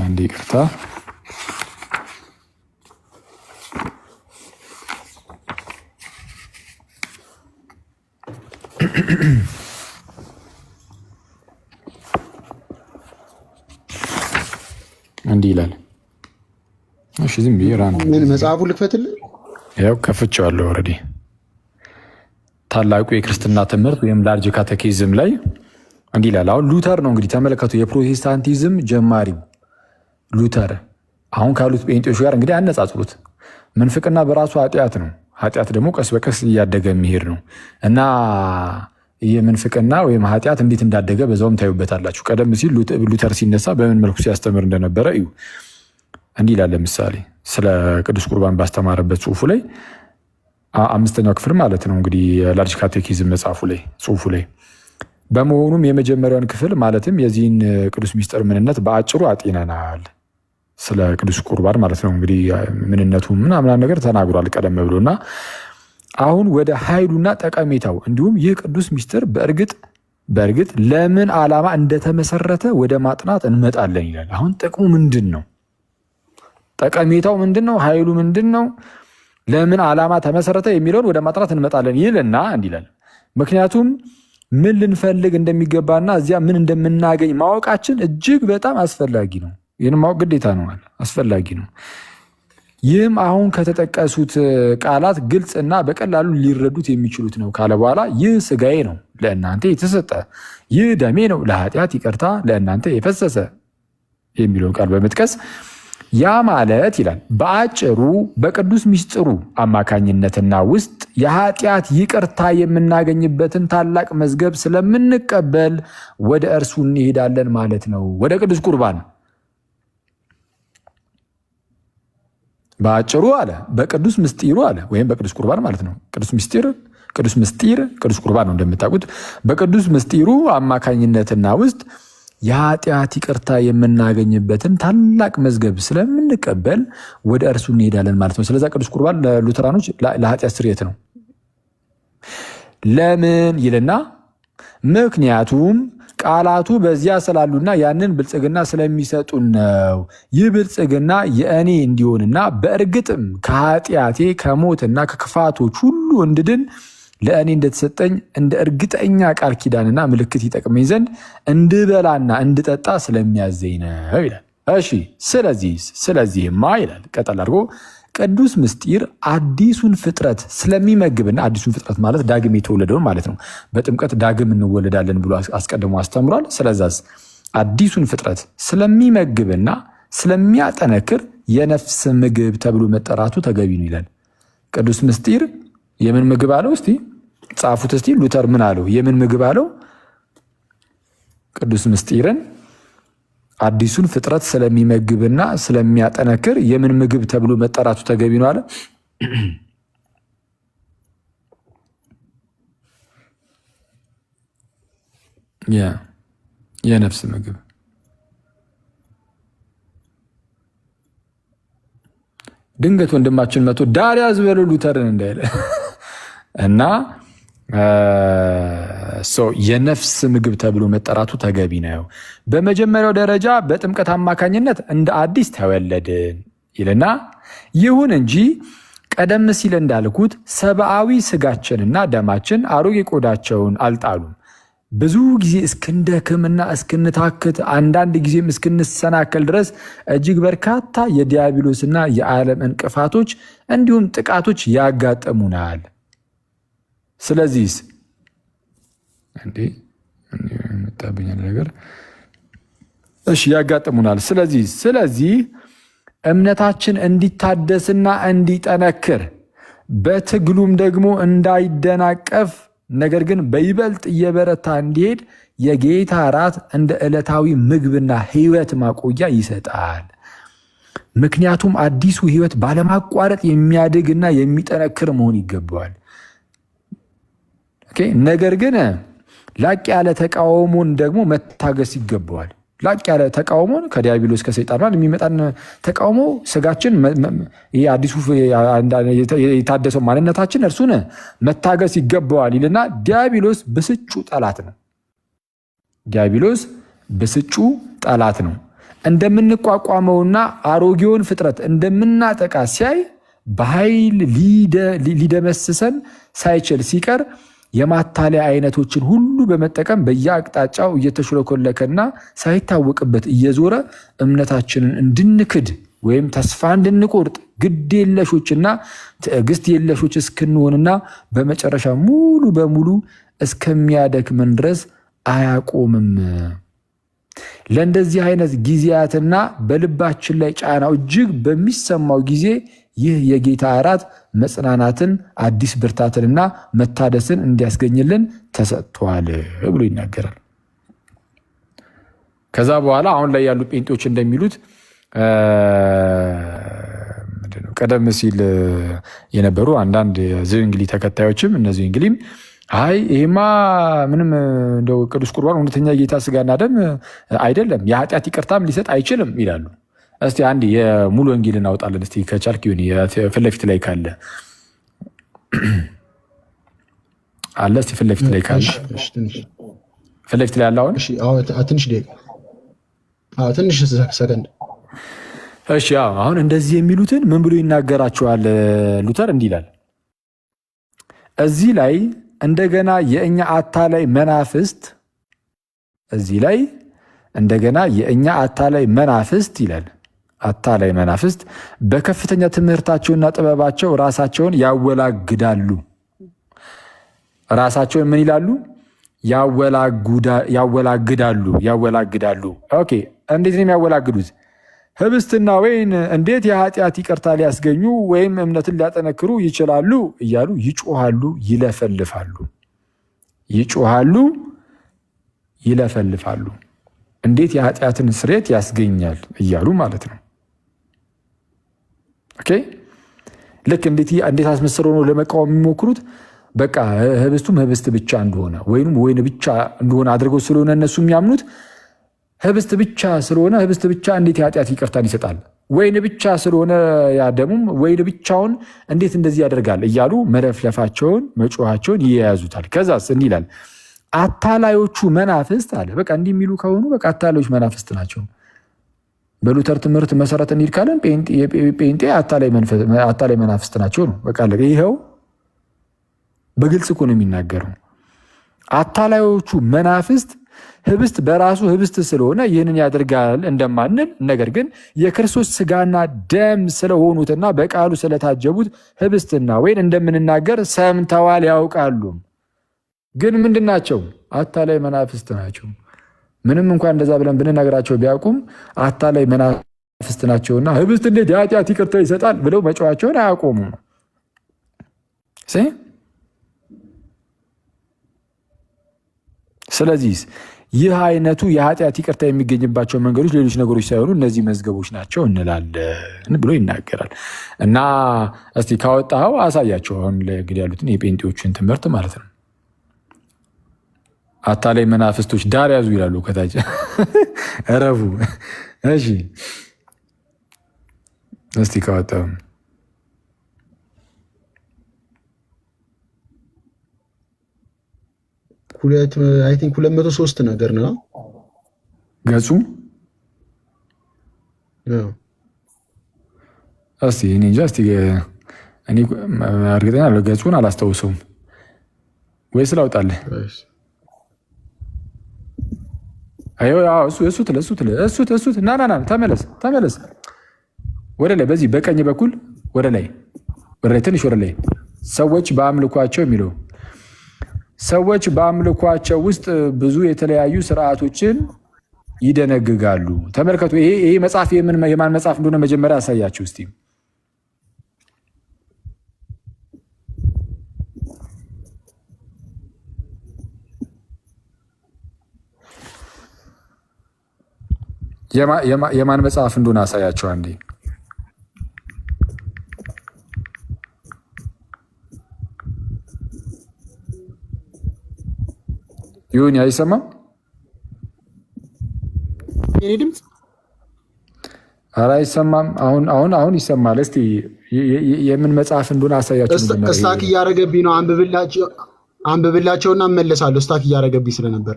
አንዴ ይቅርታ። እንዲህ ይላል። እሺ ዝም ብዬ መጽሐፉ ልክፈትልህ። ያው ከፍቼዋለሁ ኦልሬዲ። ታላቁ የክርስትና ትምህርት ወይም ላርጅ ካቴኪዝም ላይ እንዲህ ይላል። አሁን ሉተር ነው እንግዲህ ተመለከቱ፣ የፕሮቴስታንቲዝም ጀማሪው ሉተር አሁን ካሉት ጴንጤዎች ጋር እንግዲህ አነጻጽሩት። ምንፍቅና በራሱ ኃጢአት ነው። ኃጢአት ደግሞ ቀስ በቀስ እያደገ የሚሄድ ነው እና የምንፍቅና ወይም ኃጢአት እንዴት እንዳደገ በዛውም ታዩበታላችሁ። ቀደም ሲል ሉተር ሲነሳ በምን መልኩ ሲያስተምር እንደነበረ እዩ። እንዲህ ይላል። ለምሳሌ ስለ ቅዱስ ቁርባን ባስተማረበት ጽሁፉ ላይ 5ኛው ክፍል ማለት ነው እንግዲህ ላርጅ ካቴኪዝም መጽሐፉ ላይ ጽሁፉ ላይ በመሆኑም የመጀመሪያውን ክፍል ማለትም የዚህን ቅዱስ ሚስጥር ምንነት በአጭሩ አጤነናል። ስለ ቅዱስ ቁርባን ማለት ነው እንግዲህ ምንነቱ ምናምን ነገር ተናግሯል ቀደም ብሎና አሁን ወደ ኃይሉና ጠቀሜታው እንዲሁም ይህ ቅዱስ ሚስጥር በእርግጥ ለምን ዓላማ እንደተመሰረተ ወደ ማጥናት እንመጣለን ይላል። አሁን ጥቅሙ ምንድን ነው? ጠቀሜታው ምንድን ነው? ኃይሉ ምንድን ነው? ለምን ዓላማ ተመሰረተ የሚለውን ወደ ማጥናት እንመጣለን ይልና እንዲላል። ምክንያቱም ምን ልንፈልግ እንደሚገባና እዚያ ምን እንደምናገኝ ማወቃችን እጅግ በጣም አስፈላጊ ነው። ይህን ማወቅ ግዴታ ነው፣ አስፈላጊ ነው። ይህም አሁን ከተጠቀሱት ቃላት ግልጽ እና በቀላሉ ሊረዱት የሚችሉት ነው ካለ በኋላ ይህ ስጋዬ ነው ለእናንተ የተሰጠ፣ ይህ ደሜ ነው ለኃጢአት ይቅርታ ለእናንተ የፈሰሰ የሚለውን ቃል በመጥቀስ ያ ማለት ይላል በአጭሩ በቅዱስ ሚስጥሩ አማካኝነትና ውስጥ የኃጢአት ይቅርታ የምናገኝበትን ታላቅ መዝገብ ስለምንቀበል ወደ እርሱ እንሄዳለን ማለት ነው። ወደ ቅዱስ ቁርባን በአጭሩ አለ በቅዱስ ምስጢሩ አለ ወይም በቅዱስ ቁርባን ማለት ነው። ቅዱስ ምስጢር ቅዱስ ቁርባን ነው እንደምታውቁት። በቅዱስ ምስጢሩ አማካኝነትና ውስጥ የኃጢአት ይቅርታ የምናገኝበትን ታላቅ መዝገብ ስለምንቀበል ወደ እርሱ እንሄዳለን ማለት ነው። ስለዛ ቅዱስ ቁርባን ለሉተራኖች ለኃጢአት ስርየት ነው። ለምን ይልና ምክንያቱም ቃላቱ በዚያ ስላሉና ያንን ብልጽግና ስለሚሰጡን ነው። ይህ ብልጽግና የእኔ እንዲሆንና በእርግጥም ከኃጢአቴ ከሞትና ከክፋቶች ሁሉ እንድድን ለእኔ እንደተሰጠኝ እንደ እርግጠኛ ቃል ኪዳንና ምልክት ይጠቅመኝ ዘንድ እንድበላና እንድጠጣ ስለሚያዘኝ ነው ይላል። እሺ ስለዚህማ ይላል ቀጠል አድርጎ ቅዱስ ምስጢር አዲሱን ፍጥረት ስለሚመግብና አዲሱን ፍጥረት ማለት ዳግም የተወለደውን ማለት ነው። በጥምቀት ዳግም እንወለዳለን ብሎ አስቀድሞ አስተምሯል። ስለዛስ አዲሱን ፍጥረት ስለሚመግብና ስለሚያጠነክር የነፍስ ምግብ ተብሎ መጠራቱ ተገቢ ነው ይላል። ቅዱስ ምስጢር የምን ምግብ አለው? እስቲ ጻፉት። እስቲ ሉተር ምን አለው? የምን ምግብ አለው? ቅዱስ ምስጢርን አዲሱን ፍጥረት ስለሚመግብና ስለሚያጠነክር የምን ምግብ ተብሎ መጠራቱ ተገቢ ነው አለ። የነፍስ ምግብ ድንገት ወንድማችን መቶ ዳር ያዝበሉ ሉተርን እንዳይለ እና የነፍስ ምግብ ተብሎ መጠራቱ ተገቢ ነው። በመጀመሪያው ደረጃ በጥምቀት አማካኝነት እንደ አዲስ ተወለድን ይልና ይሁን እንጂ ቀደም ሲል እንዳልኩት ሰብአዊ ስጋችንና ደማችን አሮጌ ቆዳቸውን አልጣሉም። ብዙ ጊዜ እስክንደክምና እስክንታክት አንዳንድ ጊዜም እስክንሰናከል ድረስ እጅግ በርካታ የዲያብሎስና የዓለም እንቅፋቶች እንዲሁም ጥቃቶች ያጋጠሙናል። ስለዚህ መጣብኛል ነገር ያጋጥሙናል። ስለዚህ እምነታችን እንዲታደስና እንዲጠነክር በትግሉም ደግሞ እንዳይደናቀፍ ነገር ግን በይበልጥ እየበረታ እንዲሄድ የጌታ እራት እንደ ዕለታዊ ምግብና ሕይወት ማቆያ ይሰጣል። ምክንያቱም አዲሱ ሕይወት ባለማቋረጥ የሚያድግና የሚጠነክር መሆን ይገባዋል። ነገር ግን ላቅ ያለ ተቃውሞን ደግሞ መታገስ ይገባዋል። ላቅ ያለ ተቃውሞን ከዲያብሎስ ከሰይጣን የሚመጣን ተቃውሞ ስጋችን አዲሱ የታደሰው ማንነታችን እርሱን መታገስ ይገባዋል ይልና ዲያብሎስ ብስጩ ጠላት ነው። ዲያብሎስ ብስጩ ጠላት ነው። እንደምንቋቋመውና አሮጌውን ፍጥረት እንደምናጠቃ ሲያይ በኃይል ሊደመስሰን ሳይችል ሲቀር የማታለያ አይነቶችን ሁሉ በመጠቀም በየአቅጣጫው እየተሽለኮለከና ሳይታወቅበት እየዞረ እምነታችንን እንድንክድ ወይም ተስፋ እንድንቆርጥ ግድ የለሾችና ትዕግስት የለሾች እስክንሆንና በመጨረሻ ሙሉ በሙሉ እስከሚያደክመን ድረስ አያቆምም። ለእንደዚህ አይነት ጊዜያትና በልባችን ላይ ጫናው እጅግ በሚሰማው ጊዜ ይህ የጌታ እራት መጽናናትን፣ አዲስ ብርታትንና መታደስን እንዲያስገኝልን ተሰጥቷል ብሎ ይናገራል። ከዛ በኋላ አሁን ላይ ያሉ ጴንጤዎች እንደሚሉት ቀደም ሲል የነበሩ አንዳንድ ዝንግሊ ተከታዮችም እነዚህ እንግሊም አይ ይሄማ ምንም እንደው ቅዱስ ቁርባን እውነተኛ ጌታ ስጋና ደም አይደለም፣ የኃጢአት ይቅርታም ሊሰጥ አይችልም ይላሉ። እስቲ አንድ የሙሉ ወንጌል እናውጣለን። እስቲ ከቻልክ ይሁን ፊት ለፊት ላይ ካለ አለ። እስቲ ፊት ለፊት ላይ ካለ ፊት ለፊት ላይ አለ። አሁን ትንሽ ደቂቃ ትንሽ ሰከንድ። እሺ አሁን እንደዚህ የሚሉትን ምን ብሎ ይናገራቸዋል ሉተር? እንዲህ ይላል እዚህ ላይ እንደገና የእኛ አታላይ መናፍስት እዚህ ላይ እንደገና የእኛ አታላይ መናፍስት ይላል። አታላይ መናፍስት በከፍተኛ ትምህርታቸውና ጥበባቸው ራሳቸውን ያወላግዳሉ። ራሳቸውን ምን ይላሉ? ያወላግዳሉ። ኦኬ፣ እንዴት ነው የሚያወላግዱት? ህብስትና ወይን እንዴት የኃጢአት ይቅርታ ሊያስገኙ ወይም እምነትን ሊያጠነክሩ ይችላሉ እያሉ ይለፈልፋሉ። እንዴት የኃጢአትን ስርየት ያስገኛል እያሉ ማለት ነው። ኦኬ፣ ልክ እንዴት አስመስለው ነው ለመቃወም የሚሞክሩት? በቃ ህብስቱም ህብስት ብቻ እንደሆነ ወይንም ወይን ብቻ እንደሆነ አድርገው ስለሆነ እነሱ የሚያምኑት ህብስት ብቻ ስለሆነ ህብስት ብቻ እንዴት የኃጢአት ይቅርታን ይሰጣል? ወይን ብቻ ስለሆነ ያደሙም ወይን ብቻውን እንዴት እንደዚህ ያደርጋል እያሉ መለፍለፋቸውን መጮኻቸውን ይያያዙታል። ከዛስ እንዲህ ይላል አታላዮቹ መናፍስት አለ። በቃ እንዲህ የሚሉ ከሆኑ በቃ አታላዮች መናፍስት ናቸው። በሉተር ትምህርት መሰረት እንሂድ ካለን ጴንጤ አታላይ መናፍስት ናቸው ነው። በቃ ይኸው በግልጽ እኮ ነው የሚናገረው። አታላዮቹ መናፍስት ህብስት በራሱ ህብስት ስለሆነ ይህንን ያደርጋል እንደማንል፣ ነገር ግን የክርስቶስ ስጋና ደም ስለሆኑትና በቃሉ ስለታጀቡት ህብስትና ወይን እንደምንናገር ሰምተዋል ያውቃሉ። ግን ምንድን ናቸው? አታላይ መናፍስት ናቸው። ምንም እንኳን እንደዛ ብለን ብንነግራቸው ቢያውቁም አታላይ መናፍስት ናቸውና ህብስት እንዴት የኃጢአት ይቅርታ ይሰጣል ብለው መጫዋቸውን አያቆሙም ነው። ስለዚህ ይህ አይነቱ የኃጢአት ይቅርታ የሚገኝባቸው መንገዶች ሌሎች ነገሮች ሳይሆኑ እነዚህ መዝገቦች ናቸው እንላለን ብሎ ይናገራል። እና እስቲ ካወጣኸው አሳያቸው። አሁን እንግዲህ ያሉትን የጴንጤዎችን ትምህርት ማለት ነው። አታላይ መናፍስቶች ዳር ያዙ ይላሉ ከታች ረቡ። እሺ እስቲ ካወጣው አይ ቲንክ 203 ነገር ነው ገጹ። እስቲ እኔ እንጃ፣ እስቲ እኔ እርግጠኛ አይደለሁም፣ ገጹን አላስታውሰውም። ወይስ ላውጣልህ? እሱት ና ተመለስ ወደ ላይ፣ በዚህ በቀኝ በኩል ወደ ላይ ትንሽ ወደ ላይ። ሰዎች በአምልኳቸው የሚለው ሰዎች በአምልኳቸው ውስጥ ብዙ የተለያዩ ስርዓቶችን ይደነግጋሉ። ተመልከቱ። ይሄ መጽሐፍ የማን መጽሐፍ እንደሆነ መጀመሪያ ያሳያችሁ እስቲ። የማን መጽሐፍ እንደሆነ አሳያቸው አንዴ። ይሁን አይሰማም? የኔ ድምፅ ኧረ አይሰማም። አሁን ይሰማል። እስቲ የምን መጽሐፍ እንደሆነ አሳያቸው። ስታክ እያደረገብኝ ነው። አንብብላቸውና እመለሳለሁ። ስታክ እያደረገብኝ ስለነበር።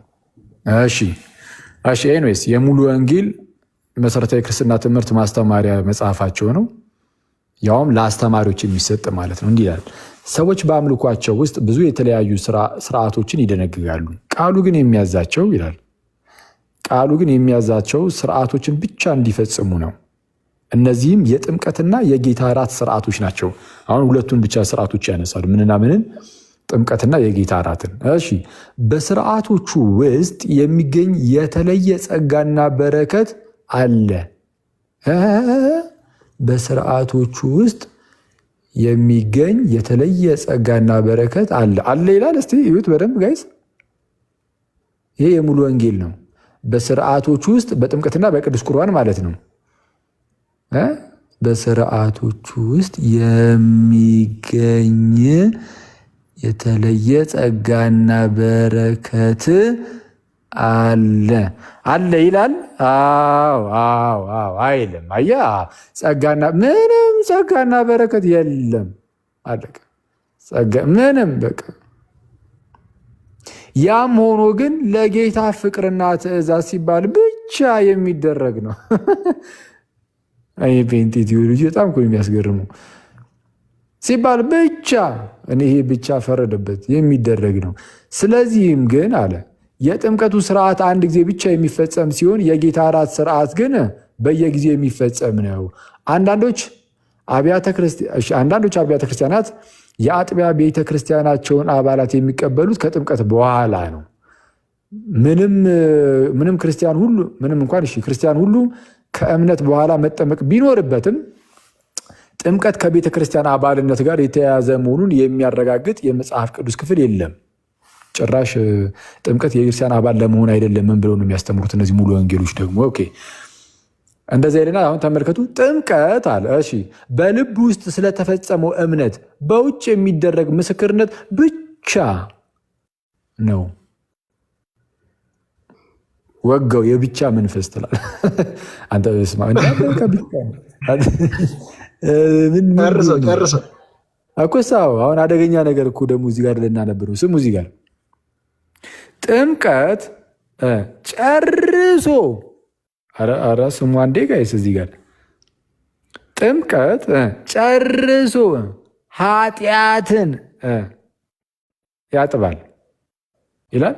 እሺ ኤኒዌይስ የሙሉ ወንጌል መሰረታዊ ክርስትና ትምህርት ማስተማሪያ መጽሐፋቸው ነው። ያውም ለአስተማሪዎች የሚሰጥ ማለት ነው። እንዲህ ይላል። ሰዎች በአምልኳቸው ውስጥ ብዙ የተለያዩ ስርዓቶችን ይደነግጋሉ። ቃሉ ግን የሚያዛቸው ስርዓቶችን ብቻ እንዲፈጽሙ ነው። እነዚህም የጥምቀትና የጌታ እራት ስርዓቶች ናቸው። አሁን ሁለቱን ብቻ ስርዓቶች ያነሳሉ። ምንና ምንን? ጥምቀትና የጌታ እራትን። እሺ በስርዓቶቹ ውስጥ የሚገኝ የተለየ ጸጋና በረከት አለ። በስርዓቶቹ ውስጥ የሚገኝ የተለየ ጸጋና በረከት አለ ይላል። እስቲ እዩት በደንብ ጋይስ። ይሄ የሙሉ ወንጌል ነው። በስርዓቶቹ ውስጥ በጥምቀትና በቅዱስ ቁርባን ማለት ነው። በስርዓቶቹ ውስጥ የሚገኝ የተለየ ጸጋና በረከት አለ ይላል። አዎ አይልም። አየህ፣ ምንም ጸጋና በረከት የለም። አለቀ። ምንም በቃ። ያም ሆኖ ግን ለጌታ ፍቅርና ትእዛዝ ሲባል ብቻ የሚደረግ ነው። ፔንቴ ቴዎሎጂ በጣም እኮ የሚያስገርመው ሲባል ብቻ ይሄ ብቻ ፈረደበት የሚደረግ ነው። ስለዚህም ግን አለ የጥምቀቱ ስርዓት አንድ ጊዜ ብቻ የሚፈጸም ሲሆን የጌታ እራት ስርዓት ግን በየጊዜው የሚፈጸም ነው። አንዳንዶች አብያተ ክርስቲያናት የአጥቢያ ቤተ ክርስቲያናቸውን አባላት የሚቀበሉት ከጥምቀት በኋላ ነው። ምንም ክርስቲያን ሁሉ ከእምነት በኋላ መጠመቅ ቢኖርበትም ጥምቀት ከቤተ ክርስቲያን አባልነት ጋር የተያያዘ መሆኑን የሚያረጋግጥ የመጽሐፍ ቅዱስ ክፍል የለም። ጭራሽ ጥምቀት የክርስቲያን አባል ለመሆን አይደለም ብለው ነው የሚያስተምሩት እነዚህ ሙሉ ወንጌሎች ደግሞ። ኦኬ እንደዚህ አይደና አሁን ተመልከቱ። ጥምቀት አለ እሺ በልብ ውስጥ ስለተፈጸመው እምነት በውጭ የሚደረግ ምስክርነት ብቻ ነው። ወጋው የብቻ መንፈስ ትላል አንተ በስማ ጨርሰው እኮ ሳው አሁን አደገኛ ነገር እኮ ደግሞ እዚህ ጋር ልናነብር ነው። ስሙ እዚህ ጋር ጥምቀት ጨርሶ ኧረ ስሙ አንዴ ጋይስ እዚህ ጋር ጥምቀት ጨርሶ ኃጢአትን ያጥባል ይላል።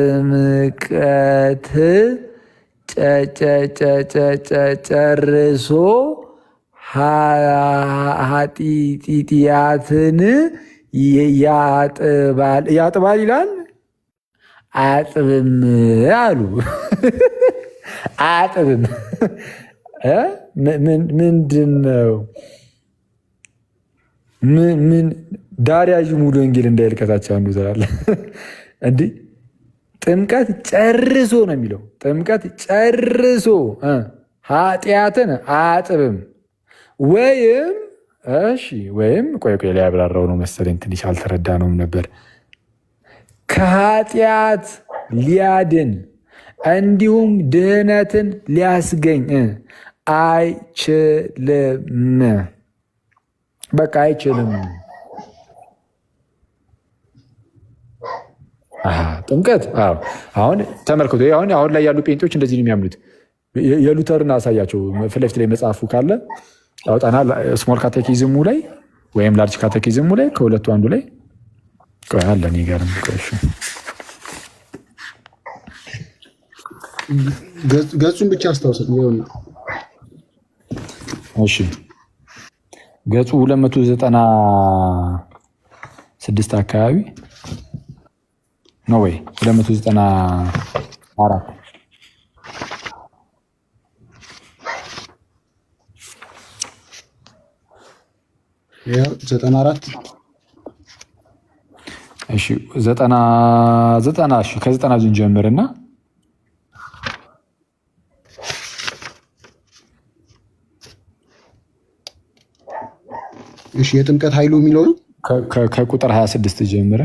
ጥምቀት ጨርሶ ኃጢአትን ያጥባል ይላል። አያጥብም አሉ። አያጥብም ምንድን ነው? ምን ዳርያዥ ሙሉ ወንጌል እንዳይልከታቸው አንዱ ትላለ እንዲህ ጥምቀት ጨርሶ ነው የሚለው። ጥምቀት ጨርሶ ኃጢአትን አያጥብም ወይም ቆይ ላይ ያብራራው ነው መሰለኝ፣ ትንሽ አልተረዳ ነውም ነበር። ከኃጢአት ሊያድን እንዲሁም ድህነትን ሊያስገኝ አይችልም። በቃ አይችልም። ጥምቀት አሁን ተመልከቱ። አሁን ላይ ያሉ ጴንጤዎች እንደዚህ ነው የሚያምኑት። የሉተርን አሳያቸው ፊት ለፊት ላይ መጽሐፉ ካለ አውጣና ስሞል ካቴኪዝሙ ላይ ወይም ላርጅ ካቴኪዝሙ ላይ ከሁለቱ አንዱ ላይ አለ። እኔ ጋርም ገጹን ብቻ አስታውሰት። እሺ ገጹ 296 አካባቢ ነው ወይ 294 94 እሺ 90 እሺ ከ90 ጀምርና እሺ የጥምቀት ኃይሉ የሚለውን ከቁጥር 26 ጀምረ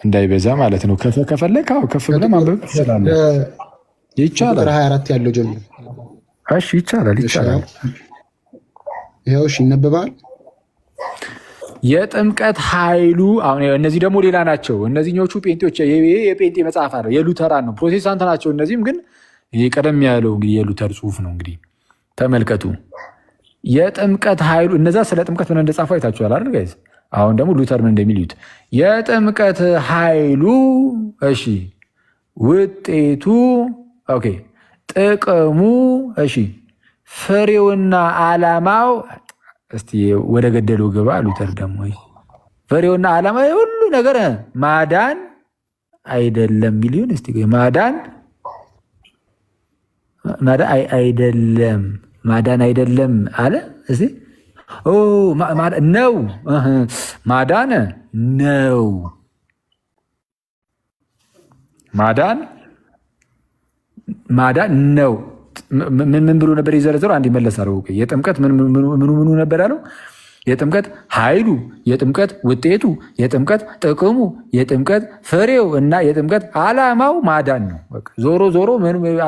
እንዳይበዛ ማለት ነው። ከፈለክ ከፍ ብለህ ማንበብ ትችላለህ። ይቻላል። ቁጥር 24 ያለው ጀምር። እሺ ይቻላል። ይኸው እሺ ይነበባል። የጥምቀት ኃይሉ አሁን እነዚህ ደግሞ ሌላ ናቸው። እነዚህኞቹ ጴንጤዎች የጴንጤ መጽሐፍ አለ፣ የሉተራን ነው፣ ፕሮቴስታንት ናቸው። እነዚህም ግን ይሄ ቀደም ያለው እንግዲህ የሉተር ጽሑፍ ነው። እንግዲህ ተመልከቱ። የጥምቀት ኃይሉ እነዛ ስለ ጥምቀት ምን እንደጻፉ አይታችኋል አይደል ጋይስ? አሁን ደግሞ ሉተር ምን እንደሚሉት የጥምቀት ኃይሉ እሺ፣ ውጤቱ ኦኬ፣ ጥቅሙ እሺ፣ ፍሬውና ዓላማው እስቲ ወደ ገደለው ግባ። ሉተር ደግሞ ፍሬውና ዓላማ ሁሉ ነገር ማዳን አይደለም ሚሊዮን እስቲ ማዳን አይደለም ማዳን አይደለም አለ። እስቲ ነው ማዳን ነው ማዳን ነው። ምን ብሎ ነበር የዘረዘረው? አንድ ይመለሳል። የጥምቀት ምኑ ነበር ያለው? የጥምቀት ኃይሉ፣ የጥምቀት ውጤቱ፣ የጥምቀት ጥቅሙ፣ የጥምቀት ፍሬው እና የጥምቀት ዓላማው ማዳን ነው። ዞሮ ዞሮ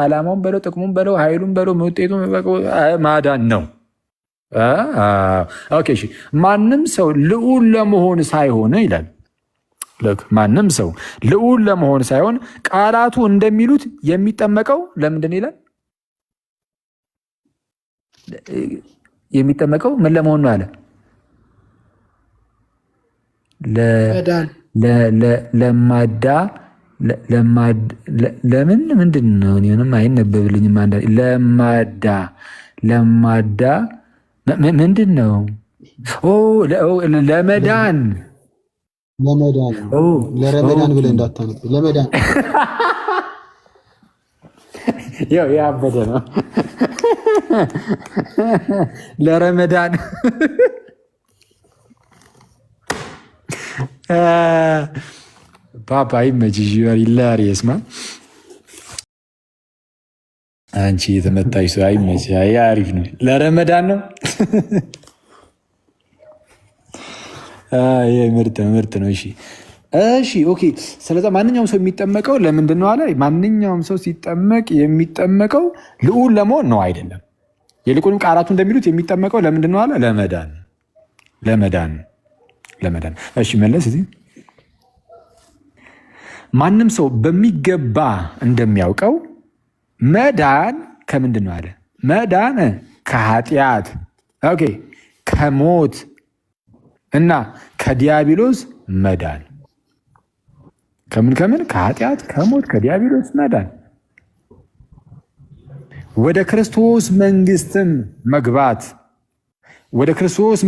ዓላማውን በለው ጥቅሙን በለው ኃይሉን በለው ውጤቱ ማዳን ነው። ኦኬ እሺ። ማንም ሰው ልዑል ለመሆን ሳይሆን ይላል። ማንም ሰው ልዑል ለመሆን ሳይሆን ቃላቱ እንደሚሉት የሚጠመቀው ለምንድን ይላል? የሚጠመቀው ምን ለመሆን ነው አለ? ለምን ምንድን ነው? እኔንም አይነበብልኝም። ለማዳ ምንድን ነው? ለመዳን ለረመዳን ብለህ እንዳታነብ። ለመዳን ያው ያበደ ነው። ለረመዳን ፓፓ ይመችሽ። ሂላሪየስ ማ አንቺ የተመታሽ ሰው አይመችሽ። አሪፍ ነው። ለረመዳን ነው። ምርጥ ነው። እሺ ኦኬ። ስለዛ ማንኛውም ሰው የሚጠመቀው ለምንድን ነው አለ? ማንኛውም ሰው ሲጠመቅ የሚጠመቀው ልዑል ለመሆን ነው አይደለም። ይልቁንም ቃላቱ እንደሚሉት የሚጠመቀው ለምንድን ነው አለ? ለመዳን። እሺ መለስ እዚህ ማንም ሰው በሚገባ እንደሚያውቀው መዳን ከምንድን ነው አለ? መዳን ከኃጢአት ኦኬ፣ ከሞት እና ከዲያብሎስ መዳን። ከምን ከኃጢአት፣ ከሞት፣ ከዲያብሎስ መዳን፣ ወደ ክርስቶስ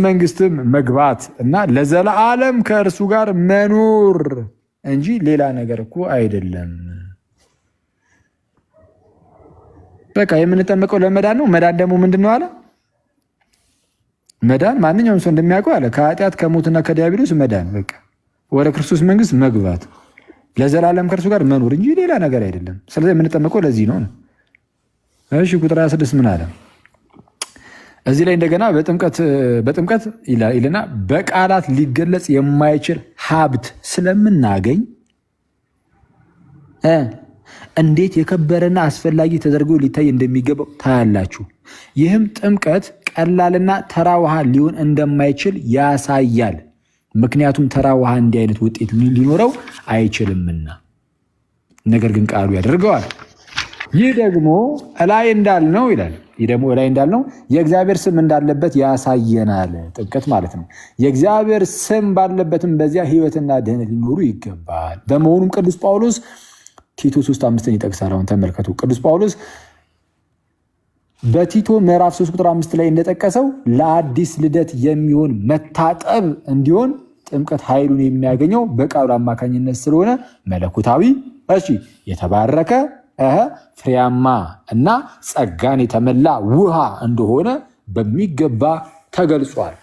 መንግስትም መግባት እና ለዘላለም ከእርሱ ጋር መኖር እንጂ ሌላ ነገር እኮ አይደለም። በቃ የምንጠመቀው ለመዳን ነው። መዳን ደግሞ ምንድን ነው አለ? መዳን ማንኛውም ሰው እንደሚያውቀው አለ ከኃጢአት ከሞትና ከዲያብሎስ መዳን፣ በቃ ወደ ክርስቶስ መንግስት መግባት፣ ለዘላለም ከእርሱ ጋር መኖር እንጂ ሌላ ነገር አይደለም። ስለዚህ የምንጠመቀው ለዚህ ነው። እሺ ቁጥር 26 ምን አለ? እዚህ ላይ እንደገና በጥምቀት ይልና በቃላት ሊገለጽ የማይችል ሀብት ስለምናገኝ እንዴት የከበረና አስፈላጊ ተደርጎ ሊታይ እንደሚገባው ታያላችሁ። ይህም ጥምቀት ቀላልና ተራ ውሃ ሊሆን እንደማይችል ያሳያል። ምክንያቱም ተራ ውሃ እንዲህ አይነት ውጤት ሊኖረው አይችልምና፣ ነገር ግን ቃሉ ያደርገዋል። ይህ ደግሞ እላይ እንዳልነው ይላል። ይህ ደግሞ እላይ እንዳልነው የእግዚአብሔር ስም እንዳለበት ያሳየናል። ጥምቀት ማለት ነው። የእግዚአብሔር ስም ባለበትም በዚያ ሕይወትና ድህነት ሊኖሩ ይገባል። በመሆኑም ቅዱስ ጳውሎስ ቲቶ 3:5 ይጠቅሳል። አሁን ተመልከቱ። ቅዱስ ጳውሎስ በቲቶ ምዕራፍ 3 ቁጥር 5 ላይ እንደጠቀሰው ለአዲስ ልደት የሚሆን መታጠብ እንዲሆን ጥምቀት ኃይሉን የሚያገኘው በቃሉ አማካኝነት ስለሆነ መለኮታዊ የተባረከ ፍሬያማ እና ጸጋን የተመላ ውሃ እንደሆነ በሚገባ ተገልጿል።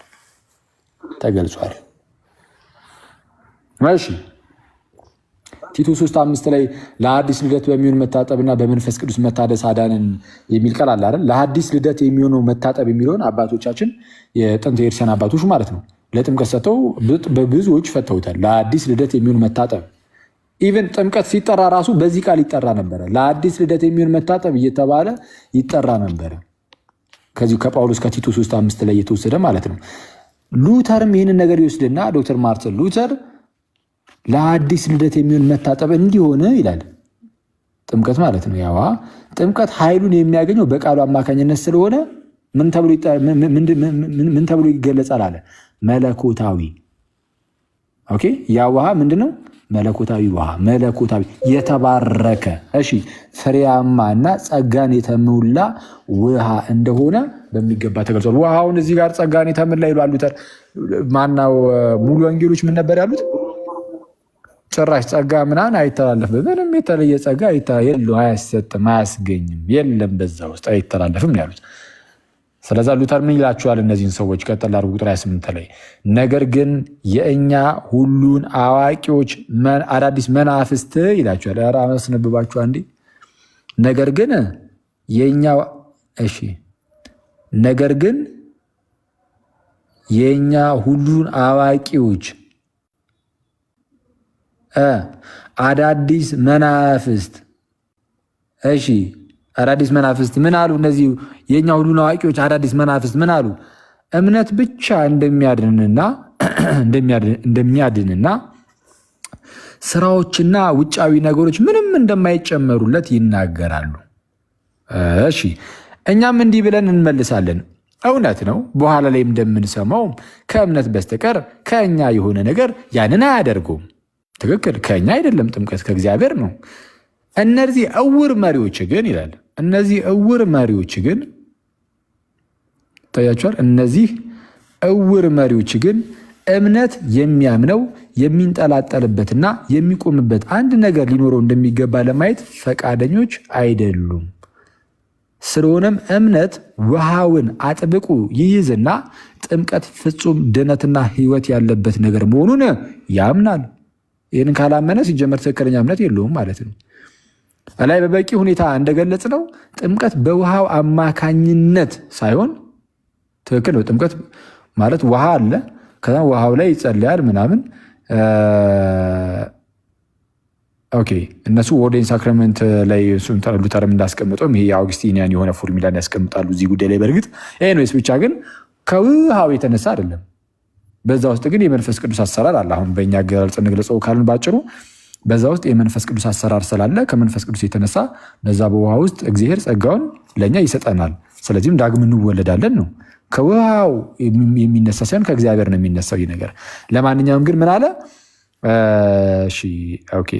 ቲቶ 3:5 ላይ ለአዲስ ልደት በሚሆን መታጠብና በመንፈስ ቅዱስ መታደስ አዳንን የሚል ቃል አለ አይደል? ለአዲስ ልደት የሚሆነው መታጠብ የሚለውን አባቶቻችን የጥንት የኤርሲያን አባቶች ማለት ነው ለጥምቀት ሰጥተው በብዙዎች ፈተውታል። ለአዲስ ልደት የሚሆን መታጠብ ኢቨን ጥምቀት ሲጠራ ራሱ በዚህ ቃል ይጠራ ነበረ። ለአዲስ ልደት የሚሆን መታጠብ እየተባለ ይጠራ ነበረ። ከዚሁ ከጳውሎስ ከቲቶ 3:5 ላይ የተወሰደ ማለት ነው። ሉተርም ይህንን ነገር ይወስድና ዶክተር ማርቲን ሉተር ለአዲስ ልደት የሚሆን መታጠብ እንዲሆን ይላል። ጥምቀት ማለት ነው። ያዋ ጥምቀት ኃይሉን የሚያገኘው በቃሉ አማካኝነት ስለሆነ ምን ተብሎ ይገለጻል አለ? መለኮታዊ። ኦኬ ያ ውሃ ምንድነው? መለኮታዊ ውሃ መለኮታዊ የተባረከ እሺ ፍሬያማና ጸጋን የተሞላ ውሃ እንደሆነ በሚገባ ተገልጿል። ውሃውን እዚህ ጋር ጸጋን የተሞላ ይላሉ። ማናው ሙሉ ወንጌሎች ምን ነበር ያሉት? ጭራሽ ጸጋ ምናምን አይተላለፍም፣ ምንም የተለየ ጸጋ የለው፣ አያሰጥም፣ አያስገኝም፣ የለም በዛ ውስጥ አይተላለፍም ያሉት። ስለዛ ሉተር ምን ይላቸዋል እነዚህን ሰዎች? ቀጥል አድርጉ ቁጥር 28 ላይ ነገር ግን የእኛ ሁሉን አዋቂዎች አዳዲስ መናፍስት ይላቸዋል። ኧረ አመስንብባችሁ አንዴ። ነገር ግን የእኛ እሺ ነገር ግን የእኛ ሁሉን አዋቂዎች አዳዲስ መናፍስት እሺ አዳዲስ መናፍስት ምን አሉ? እነዚህ የኛ ሁሉን አዋቂዎች አዳዲስ መናፍስት ምን አሉ? እምነት ብቻ እንደሚያድንና ስራዎችና ውጫዊ ነገሮች ምንም እንደማይጨመሩለት ይናገራሉ። እሺ እኛም እንዲህ ብለን እንመልሳለን፣ እውነት ነው። በኋላ ላይ እንደምንሰማው ከእምነት በስተቀር ከእኛ የሆነ ነገር ያንን አያደርገውም። ትክክል፣ ከእኛ አይደለም፣ ጥምቀት ከእግዚአብሔር ነው። እነዚህ እውር መሪዎች ግን ይላል እነዚህ እውር መሪዎች ግን ታያቸዋል። እነዚህ እውር መሪዎች ግን እምነት የሚያምነው የሚንጠላጠልበትና የሚቆምበት አንድ ነገር ሊኖረው እንደሚገባ ለማየት ፈቃደኞች አይደሉም። ስለሆነም እምነት ውሃውን አጥብቁ ይይዝና ጥምቀት ፍጹም ድነትና ሕይወት ያለበት ነገር መሆኑን ያምናል። ይህን ካላመነ ሲጀመር ትክክለኛ እምነት የለውም ማለት ነው። ላይ በበቂ ሁኔታ እንደገለጽ ነው ጥምቀት በውሃው አማካኝነት ሳይሆን ትክክል ነው። ጥምቀት ማለት ውሃ አለ፣ ከዛ ውሃው ላይ ይጸልያል ምናምን። ኦኬ እነሱ ወርዴን ሳክራመንት ላይ እሱን ሉተርም እንዳስቀምጠውም ይሄ የአውግስቲኒያን የሆነ ፎርሙላን ያስቀምጣሉ እዚህ ጉዳይ ላይ። በእርግጥ ኤኒዌይስ ብቻ ግን ከውሃው የተነሳ አይደለም። በዛ ውስጥ ግን የመንፈስ ቅዱስ አሰራር አለ። አሁን በእኛ አገላለጽ እንግለጸው ካልን ባጭሩ በዛ ውስጥ የመንፈስ ቅዱስ አሰራር ስላለ ከመንፈስ ቅዱስ የተነሳ በዛ በውሃ ውስጥ እግዚአብሔር ጸጋውን ለእኛ ይሰጠናል። ስለዚህም ዳግም እንወለዳለን ነው። ከውሃው የሚነሳ ሳይሆን ከእግዚአብሔር ነው የሚነሳው ይህ ነገር። ለማንኛውም ግን ምን አለ? እሺ ኦኬ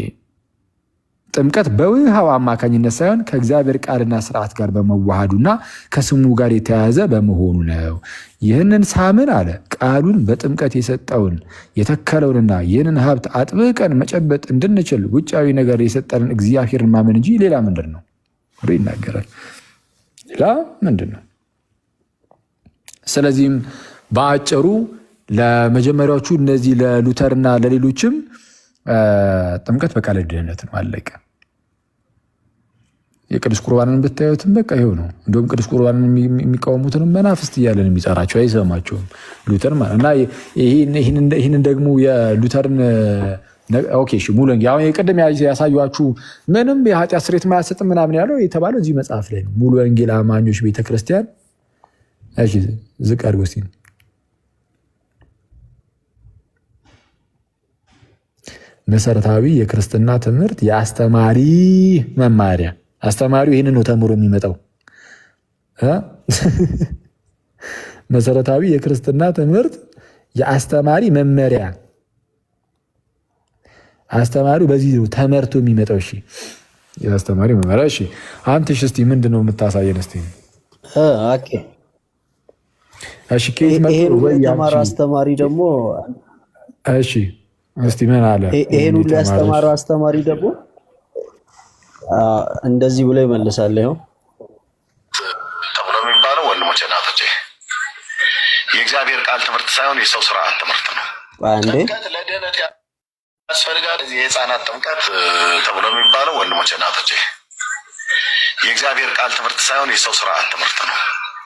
ጥምቀት በውሃው አማካኝነት ሳይሆን ከእግዚአብሔር ቃልና ስርዓት ጋር በመዋሃዱና ከስሙ ጋር የተያያዘ በመሆኑ ነው። ይህንን ሳምን አለ ቃሉን በጥምቀት የሰጠውን የተከለውንና ይህንን ሀብት አጥብቀን መጨበጥ እንድንችል ውጫዊ ነገር የሰጠንን እግዚአብሔርን ማመን እንጂ ሌላ ምንድን ነው ይናገራል። ሌላ ምንድን ነው? ስለዚህም በአጭሩ ለመጀመሪያዎቹ እነዚህ ለሉተርና ለሌሎችም ጥምቀት በቃ ለድህነት ነው፣ አለቀ። የቅዱስ ቁርባንን ብታዩትም በቃ ይኸው ነው። እንደውም ቅዱስ ቁርባንን የሚቃወሙትንም መናፍስት እያለን የሚጠራቸው አይሰማቸውም ሉተር ማለት እና ይህንን ደግሞ የሉተርን ኦኬ እሺ ሙሉ አሁን የቀደም ያሳዩችሁ ምንም የኃጢአት ስርየት ማያሰጥም ምናምን ያለው የተባለው እዚህ መጽሐፍ ላይ ነው። ሙሉ ወንጌል አማኞች ቤተክርስቲያን እሺ ዝቅ አድርጎ እስኪ መሰረታዊ የክርስትና ትምህርት የአስተማሪ መማሪያ። አስተማሪው ይህንን ነው ተምሮ የሚመጣው። መሰረታዊ የክርስትና ትምህርት የአስተማሪ መመሪያ። አስተማሪው በዚህ ነው ተመርቶ የሚመጣው። እሺ የአስተማሪ መመሪያ። እሺ አንተሽ እስቲ ምንድን ነው የምታሳየን? እስቲ ኦኬ እሺ ከየት መጥቶ ወይ የተማረ አስተማሪ ደግሞ እሺ እስቲ ምን አለ? ይሄን ሁሉ ያስተማረው አስተማሪ ደግሞ እንደዚህ ብሎ ይመልሳል። ይኸው ተብሎ የሚባለው ወንድሞቼ እናቶቼ የእግዚአብሔር ቃል ትምህርት ሳይሆን የሰው ስርዓት ትምህርት ነው። ጥምቀት ለድህነት ያስፈልጋል። የህፃናት ጥምቀት ተብሎ የሚባለው ወንድሞቼ እናቶቼ የእግዚአብሔር ቃል ትምህርት ሳይሆን የሰው ስርዓት ትምህርት ነው።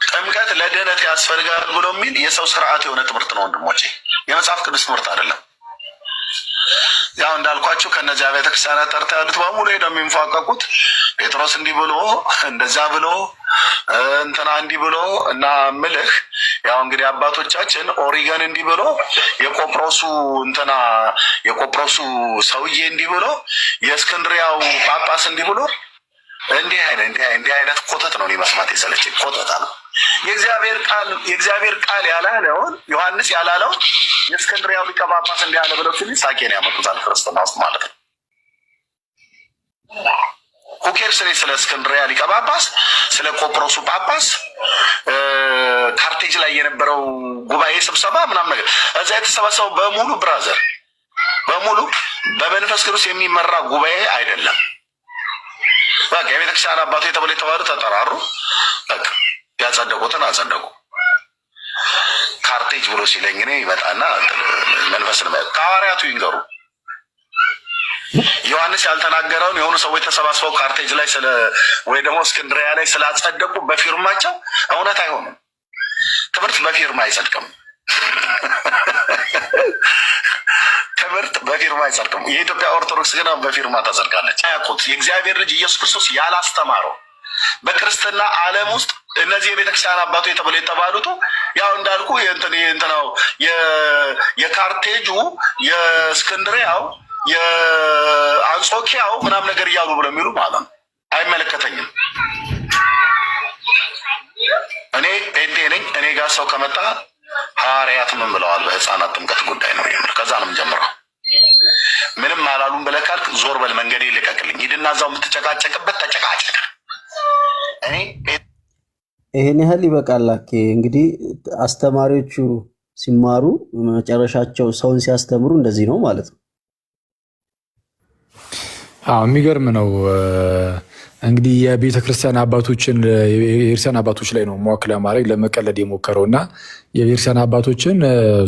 ጥምቀት ለድህነት ያስፈልጋል ብሎ የሚል የሰው ስርዓት የሆነ ትምህርት ነው ወንድሞቼ፣ የመጽሐፍ ቅዱስ ትምህርት አይደለም። ያው እንዳልኳችሁ ከነዚያ ቤተክርስቲያናት ጠርታ ያሉት በሙሉ ሄደው የሚንፏቀቁት ጴጥሮስ እንዲህ ብሎ እንደዛ ብሎ እንትና እንዲህ ብሎ እና ምልህ ያው እንግዲህ አባቶቻችን ኦሪገን እንዲህ ብሎ የቆጵሮሱ ሰውዬ እንዲህ ብሎ የእስክንድሪያው ጳጳስ እንዲህ ብሎ እንዲህ አይነት ኮተት ነው መስማት የሰለቸኝ። ኮተታ ነው። የእግዚአብሔር ቃል ያላለውን ዮሐንስ ያላለውን የእስክንድርያው ሊቀ ጳጳስ እንዲህ ያለ ብለው ሲል ሳቄን ያመጡታል ክርስትና ውስጥ ማለት ነው። ሁኬር ስለ እስክንድርያ ሊቀ ጳጳስ፣ ስለ ቆጵሮሱ ጳጳስ፣ ካርቴጅ ላይ የነበረው ጉባኤ ስብሰባ ምናምን ነገር እዛ የተሰበሰበው በሙሉ ብራዘር በሙሉ በመንፈስ ቅዱስ የሚመራ ጉባኤ አይደለም። በቃ የቤተክርስቲያን አባቶች የተባሉ ተጠራሩ፣ በቃ ያጸደቁትን አጸደቁ። ካርቴጅ ብሎ ሲለኝ እኔ ይመጣና መንፈስን ከሐዋርያቱ ይንገሩ። ዮሐንስ ያልተናገረውን የሆኑ ሰዎች ተሰባስበው ካርቴጅ ላይ ወይ ደግሞ እስክንድሪያ ላይ ስላጸደቁ በፊርማቸው እውነት አይሆንም። ትምህርት በፊርማ አይጸድቅም። ትምህርት በፊርማ አይጸድቅም። የኢትዮጵያ ኦርቶዶክስ ግን በፊርማ ተጸድቃለች። አያውቁት የእግዚአብሔር ልጅ ኢየሱስ ክርስቶስ ያላስተማረው በክርስትና ዓለም ውስጥ እነዚህ የቤተክርስቲያን አባቶ የተባሉት ያው እንዳልኩ እንትናው የካርቴጁ የእስክንድሪያው የአንጾኪያው ምናምን ነገር እያሉ ብለው የሚሉ ማለት ነው። አይመለከተኝም። እኔ ጴንጤ ነኝ። እኔ ጋር ሰው ከመጣ ሐዋርያት ምን ብለዋል በህፃናት ጥምቀት ጉዳይ ነው የምልህ። ከዛ ነው የምጀምረው። ምንም አላሉም ብለህ ካልክ ዞር በል፣ መንገዴ ልቀቅልኝ። ሂድና እዛው የምትጨቃጨቅበት ተጨቃጨቅ። እኔ ይሄን ያህል ይበቃል። እንግዲህ አስተማሪዎቹ ሲማሩ መጨረሻቸው ሰውን ሲያስተምሩ እንደዚህ ነው ማለት ነው። የሚገርም ነው። እንግዲህ የቤተ ክርስቲያን አባቶችን የቤተክርስቲያን አባቶች ላይ ነው ሟክ ለማድረግ ለመቀለድ የሞከረው እና የቤተክርስቲያን አባቶችን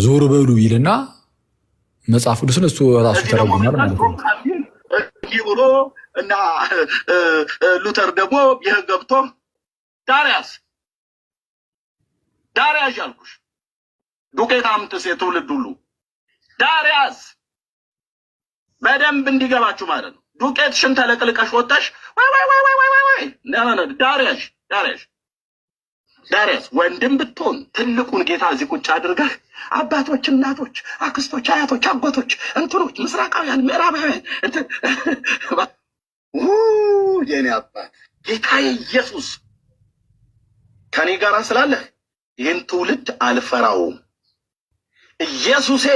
ዞር በሉ ይልና መጽሐፍ ቅዱስን እሱ ራሱ ተረጉሟል ማለት ነው። እንዲህ ብሎ እና ሉተር ደግሞ ይህ ገብቶ ዳርያስ አልኩሽ ዱቄት አምጥስ የትውልድ ሁሉ ዳርያስ በደንብ እንዲገባችሁ ማለት ነው። ዱቄትሽን ተለቅልቀሽ ወጣሽ ወይ ዳርያስ ወንድም ብትሆን ትልቁን ጌታ እዚህ ቁጭ አድርገህ አባቶች፣ እናቶች፣ አክስቶች፣ አያቶች፣ አጎቶች፣ እንትኖች፣ ምስራቃውያን፣ ምዕራባውያን የኔ አባት ጌታዬ ኢየሱስ ከኔ ጋር ስላለህ ይህን ትውልድ አልፈራውም። ኢየሱሴ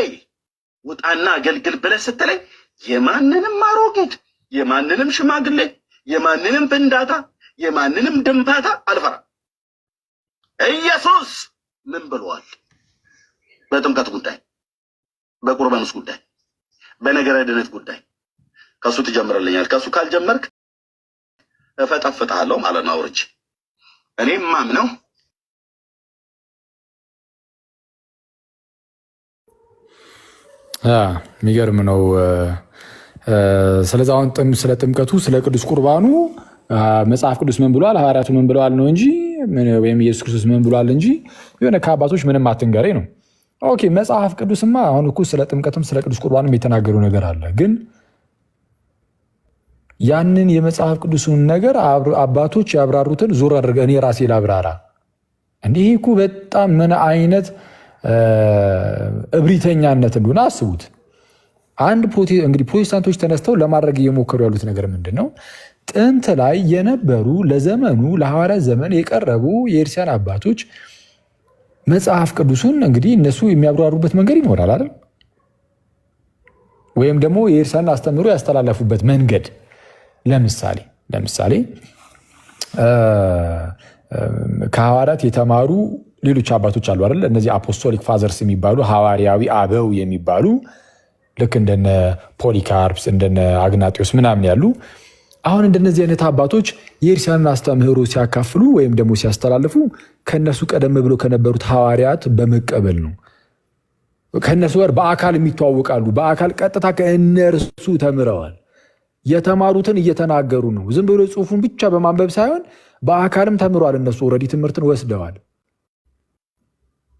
ውጣና አገልግል ብለህ ስትለኝ የማንንም አሮጊት፣ የማንንም ሽማግሌ፣ የማንንም ፍንዳታ፣ የማንንም ድንፋታ አልፈራም። ኢየሱስ ምን ብሏል? በጥምቀት ጉዳይ፣ በቁርባኑስ ጉዳይ፣ በነገረ ድነት ጉዳይ ከሱ ትጀምርልኛል። ከሱ ካልጀመርክ እፈጠፍጥሃለሁ ማለት ነው። አውርጅ እኔም ማምነው የሚገርም ነው። ስለዚህ አሁን ስለ ጥምቀቱ ስለ ቅዱስ ቁርባኑ መጽሐፍ ቅዱስ ምን ብሏል፣ ሐዋርያቱ ምን ብለዋል ነው እንጂ ወይም ኢየሱስ ክርስቶስ ምን ብሏል እንጂ የሆነ ከአባቶች ምንም አትንገሬ ነው። ኦኬ መጽሐፍ ቅዱስማ አሁን እኮ ስለ ጥምቀትም ስለ ቅዱስ ቁርባንም የተናገሩ ነገር አለ። ግን ያንን የመጽሐፍ ቅዱስን ነገር አባቶች ያብራሩትን ዞር አድርገህ እኔ ራሴ ላብራራ። እንዲህ እኮ በጣም ምን አይነት እብሪተኛነት እንደሆነ አስቡት። እንግዲህ ፕሮቴስታንቶች ተነስተው ለማድረግ እየሞከሩ ያሉት ነገር ምንድን ነው? ጥንት ላይ የነበሩ ለዘመኑ ለሐዋርያት ዘመን የቀረቡ የክርስቲያን አባቶች መጽሐፍ ቅዱሱን እንግዲህ እነሱ የሚያብራሩበት መንገድ ይኖራል አይደል? ወይም ደግሞ የክርስቲያን አስተምህሮ ያስተላለፉበት መንገድ ለምሳሌ ከሐዋርያት የተማሩ ሌሎች አባቶች አሉ አይደል? እነዚህ አፖስቶሊክ ፋዘርስ የሚባሉ ሐዋርያዊ አበው የሚባሉ ልክ እንደነ ፖሊካርፕስ እንደነ አግናጢዮስ ምናምን ያሉ አሁን እንደነዚህ አይነት አባቶች የክርስቲያንን አስተምህሮ ሲያካፍሉ ወይም ደግሞ ሲያስተላልፉ ከነሱ ቀደም ብሎ ከነበሩት ሐዋርያት በመቀበል ነው። ከነሱ ጋር በአካል የሚተዋወቃሉ። በአካል ቀጥታ ከእነርሱ ተምረዋል። የተማሩትን እየተናገሩ ነው። ዝም ብሎ ጽሑፉን ብቻ በማንበብ ሳይሆን በአካልም ተምሯል። እነሱ ኦልሬዲ ትምህርትን ወስደዋል።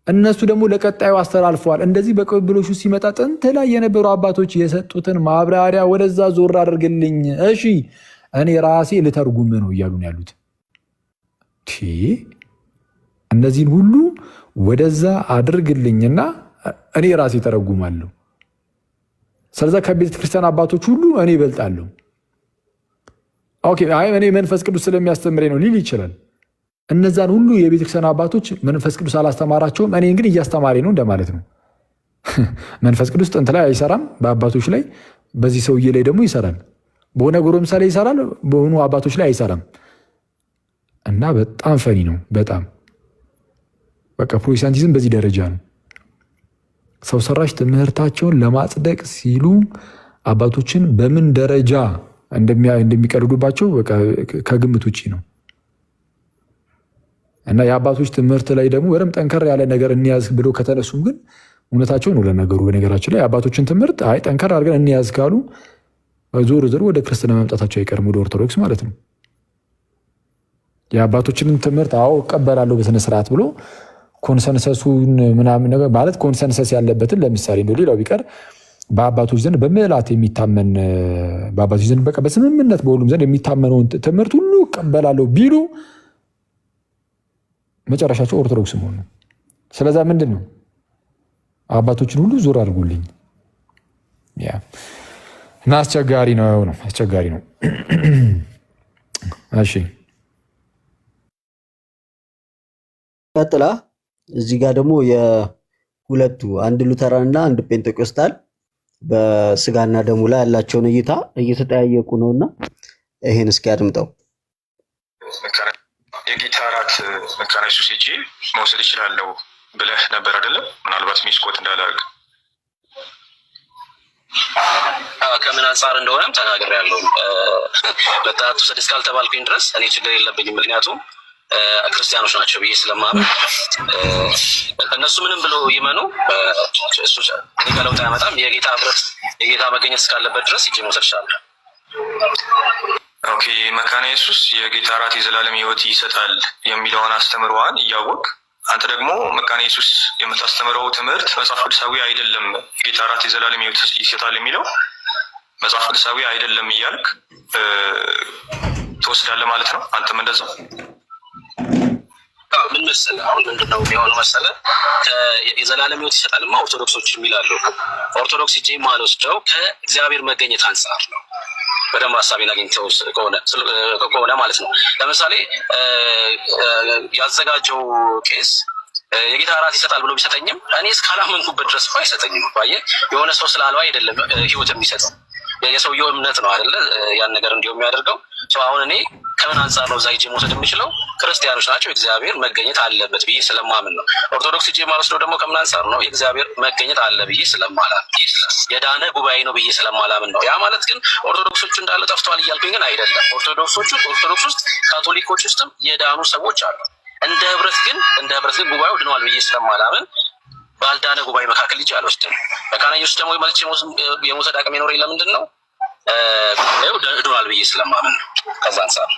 እነሱ ደግሞ ለቀጣዩ አስተላልፈዋል። እንደዚህ በቅብብሎሹ ሲመጣ ጥንት ላይ የነበሩ አባቶች የሰጡትን ማብራሪያ ወደዛ ዞር አድርግልኝ፣ እሺ እኔ ራሴ ልተርጉም ነው እያሉን ያሉት። እነዚህን ሁሉ ወደዛ አድርግልኝና እኔ ራሴ ተረጉማለሁ። ስለዛ ከቤተ ክርስቲያን አባቶች ሁሉ እኔ ይበልጣለሁ። ኦኬ አይ እኔ መንፈስ ቅዱስ ስለሚያስተምረኝ ነው ሊል ይችላል። እነዛን ሁሉ የቤተ ክርስቲያን አባቶች መንፈስ ቅዱስ አላስተማራቸውም፣ እኔ እንግዲህ እያስተማሪ ነው እንደማለት ነው። መንፈስ ቅዱስ ጥንት ላይ አይሰራም በአባቶች ላይ፣ በዚህ ሰውዬ ላይ ደግሞ ይሰራል። በሆነ ጎረምሳ ላይ ይሰራል፣ በሆኑ አባቶች ላይ አይሰራም። እና በጣም ፈኒ ነው። በጣም በቃ ፕሮቴስታንቲዝም በዚህ ደረጃ ነው። ሰው ሰራሽ ትምህርታቸውን ለማጽደቅ ሲሉ አባቶችን በምን ደረጃ እንደሚቀርዱባቸው በቃ ከግምት ውጭ ነው። እና የአባቶች ትምህርት ላይ ደግሞ በደምብ ጠንከር ያለ ነገር እንያዝ ብሎ ከተነሱም ግን እውነታቸው ነው። ለነገሩ በነገራችን ላይ የአባቶችን ትምህርት አይ ጠንከር አድርገን እንያዝ ካሉ ዞር ዞር ወደ ክርስትና መምጣታቸው አይቀርም፣ ወደ ኦርቶዶክስ ማለት ነው። የአባቶችንን ትምህርት አዎ እቀበላለሁ በስነ ስርዓት ብሎ ኮንሰንሰሱን ምናምን ነገር ማለት ኮንሰንሰስ ያለበትን ለምሳሌ እንደው ሌላው ቢቀር በአባቶች ዘንድ በምዕላት የሚታመን በአባቶች ዘንድ በቃ በስምምነት በሁሉም ዘንድ የሚታመነውን ትምህርት ሁሉ እቀበላለሁ ቢሉ መጨረሻቸው ኦርቶዶክስ መሆኑ ነው። ስለዛ ምንድን ነው አባቶችን ሁሉ ዞር አድርጉልኝ እና አስቸጋሪ ነው አስቸጋሪ ነው። እሺ ቀጥላ እዚህ ጋር ደግሞ የሁለቱ አንድ ሉተራን እና አንድ ጴንጤቆስታል በስጋና ደሙ ላይ ያላቸውን እይታ እየተጠያየቁ ነውና ይሄን እስኪ አድምጠው። የጌታ እራት መካነ ኢየሱስ ሄጄ መውሰድ እችላለሁ ብለህ ነበር አይደለም? ምናልባት ሚስኮት እንዳላደርግ ከምን አንጻር እንደሆነም ተናግሬያለሁ። በጣቱ ሰድስ ካልተባልኩኝ ድረስ እኔ ችግር የለብኝም። ምክንያቱም ክርስቲያኖች ናቸው ብዬ ስለማምን እነሱ ምንም ብሎ ይመኑ እሱ እኔ ጋር ለውጥ አያመጣም። የጌታ ህብረት የጌታ መገኘት እስካለበት ድረስ ሄጄ መውሰድ እችላለሁ። ኦኬ፣ መካነ ኢየሱስ የጌታ እራት የዘላለም ህይወት ይሰጣል የሚለውን አስተምሮዋን እያወቅ አንተ ደግሞ መካነ ኢየሱስ የምታስተምረው ትምህርት መጽሐፍ ቅዱሳዊ አይደለም፣ ጌታ እራት የዘላለም ህይወት ይሰጣል የሚለው መጽሐፍ ቅዱሳዊ አይደለም እያልክ ትወስዳለህ ማለት ነው። አንተም እንደዛ ምን መሰለህ አሁን ምንድነው የሚሆነው መሰለህ የዘላለም ህይወት ይሰጣልማ ኦርቶዶክሶች የሚላሉ ኦርቶዶክስ ሂጄ የማልወስደው ከእግዚአብሔር መገኘት አንጻር ነው። በደንብ ሀሳቤን አግኝተው ከሆነ ማለት ነው። ለምሳሌ ያዘጋጀው ቄስ የጌታ እራት ይሰጣል ብሎ ቢሰጠኝም እኔ እስካላመንኩበት ድረስ እኮ አይሰጠኝም። ባየህ የሆነ ሰው ስላለው አይደለም ህይወት የሚሰጠው የሰውየው እምነት ነው አይደለ ያን ነገር እንዲሁ የሚያደርገው ሰው። አሁን እኔ ከምን አንጻር ነው እዛ ሂጄ መውሰድ የምችለው? ክርስቲያኖች ናቸው እግዚአብሔር መገኘት አለበት ብዬ ስለማምን ነው። ኦርቶዶክስ ሂጄ የማልወስደው ደግሞ ከምን አንጻር ነው? የእግዚአብሔር መገኘት አለ ብዬ ስለማላምን፣ የዳነ ጉባኤ ነው ብዬ ስለማላምን ነው። ያ ማለት ግን ኦርቶዶክሶቹ እንዳለ ጠፍተዋል እያልኩኝ ግን አይደለም። ኦርቶዶክስ ውስጥ ካቶሊኮች ውስጥም የዳኑ ሰዎች አሉ። እንደ ህብረት ግን ጉባኤው ድነዋል ብዬ ስለማላምን ባልዳነ ጉባኤ መካከል ልጅ አልወስድም። መካነ ኢየሱስ ደግሞ መልቼ የመውሰድ አቅም የኖረኝ ለምንድን ነው? ጉባኤው ድኗል ብዬ ስለማምን ነው። ከዛ አንጻር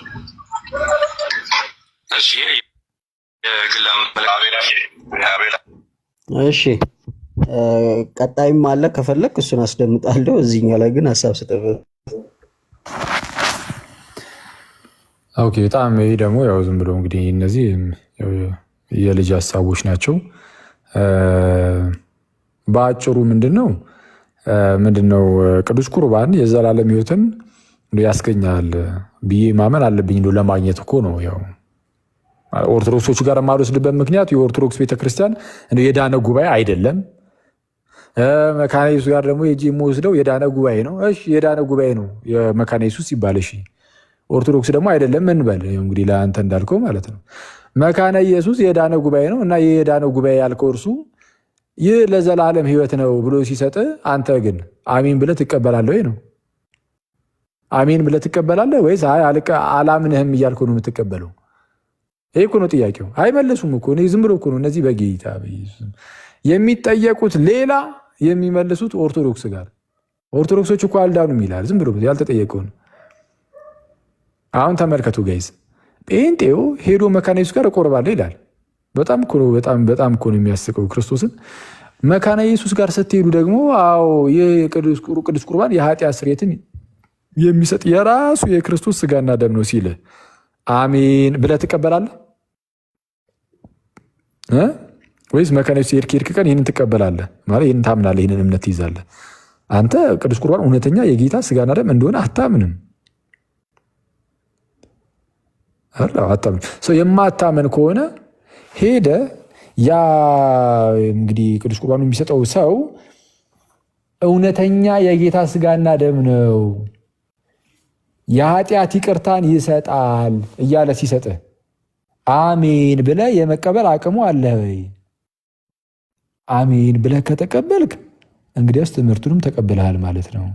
እሺ ቀጣይም አለ ከፈለክ እሱን አስደምጣለሁ። እዚህኛው ላይ ግን ሀሳብ ስጠበት። ኦኬ በጣም ይሄ ደግሞ ያው ዝም ብሎ እንግዲህ እነዚህ የልጅ ሀሳቦች ናቸው። በአጭሩ ምንድነው ቅዱስ ቁርባን የዘላለም ህይወትን ያስገኛል ብዬ ማመን አለብኝ ለማግኘት እኮ ነው። ያው ኦርቶዶክሶቹ ጋር የማልወስድበት ምክንያት የኦርቶዶክስ ቤተክርስቲያን የዳነ ጉባኤ አይደለም። መካነ ኢየሱስ ጋር ደግሞ የጂ የምወስደው የዳነ ጉባኤ ነው። እሺ የዳነ ጉባኤ ነው የመካነ ኢየሱስ ይባል። እሺ ኦርቶዶክስ ደግሞ አይደለም እንበል። እንግዲህ ለአንተ እንዳልከው ማለት ነው። መካነ ኢየሱስ የዳነ ጉባኤ ነው እና ይህ የዳነ ጉባኤ ያልከው እርሱ ይህ ለዘላለም ህይወት ነው ብሎ ሲሰጥ አንተ ግን አሚን ብለህ ትቀበላለህ ወይ ነው? አሚን ብለህ ትቀበላለህ ወይስ አላምንህም እያልከው ነው የምትቀበለው? ይሄ እኮ ነው ጥያቄው። አይመለሱም እኮ ዝም ብሎ እኮ ነው እነዚህ በጌታ የሚጠየቁት ሌላ የሚመልሱት ኦርቶዶክስ ጋር። ኦርቶዶክሶች እኮ አልዳኑም ይላል ዝም ብሎ ያልተጠየቀውን። አሁን ተመልከቱ ጋይዝ፣ ጴንጤው ሄዶ መካነ ኢየሱስ ጋር እቆርባለሁ ይላል። በጣም እኮ ነው የሚያስቀው ክርስቶስን። መካነ ኢየሱስ ጋር ስትሄዱ ደግሞ አዎ ቅዱስ ቁርባን የኃጢአት ስርየትን የሚሰጥ የራሱ የክርስቶስ ስጋና ደም ነው ሲል አሜን ብለህ ትቀበላለህ ወይስ መካነ ኢየሱስ ሄድክ ቀን ይህንን ትቀበላለህ ማለት ይህንን ታምናለህ፣ ይህንን እምነት ትይዛለህ? አንተ ቅዱስ ቁርባን እውነተኛ የጌታ ስጋና ደም እንደሆነ አታምንም። የማታምን ከሆነ ሄደ ያ እንግዲህ ቅዱስ ቁርባኑ የሚሰጠው ሰው እውነተኛ የጌታ ስጋና ደም ነው፣ የኃጢአት ይቅርታን ይሰጣል እያለ ሲሰጥህ አሜን ብለህ የመቀበል አቅሙ አለ ወይ? አሜን ብለህ ከተቀበልክ እንግዲያስ ትምህርቱንም ተቀብለሃል ማለት ነው።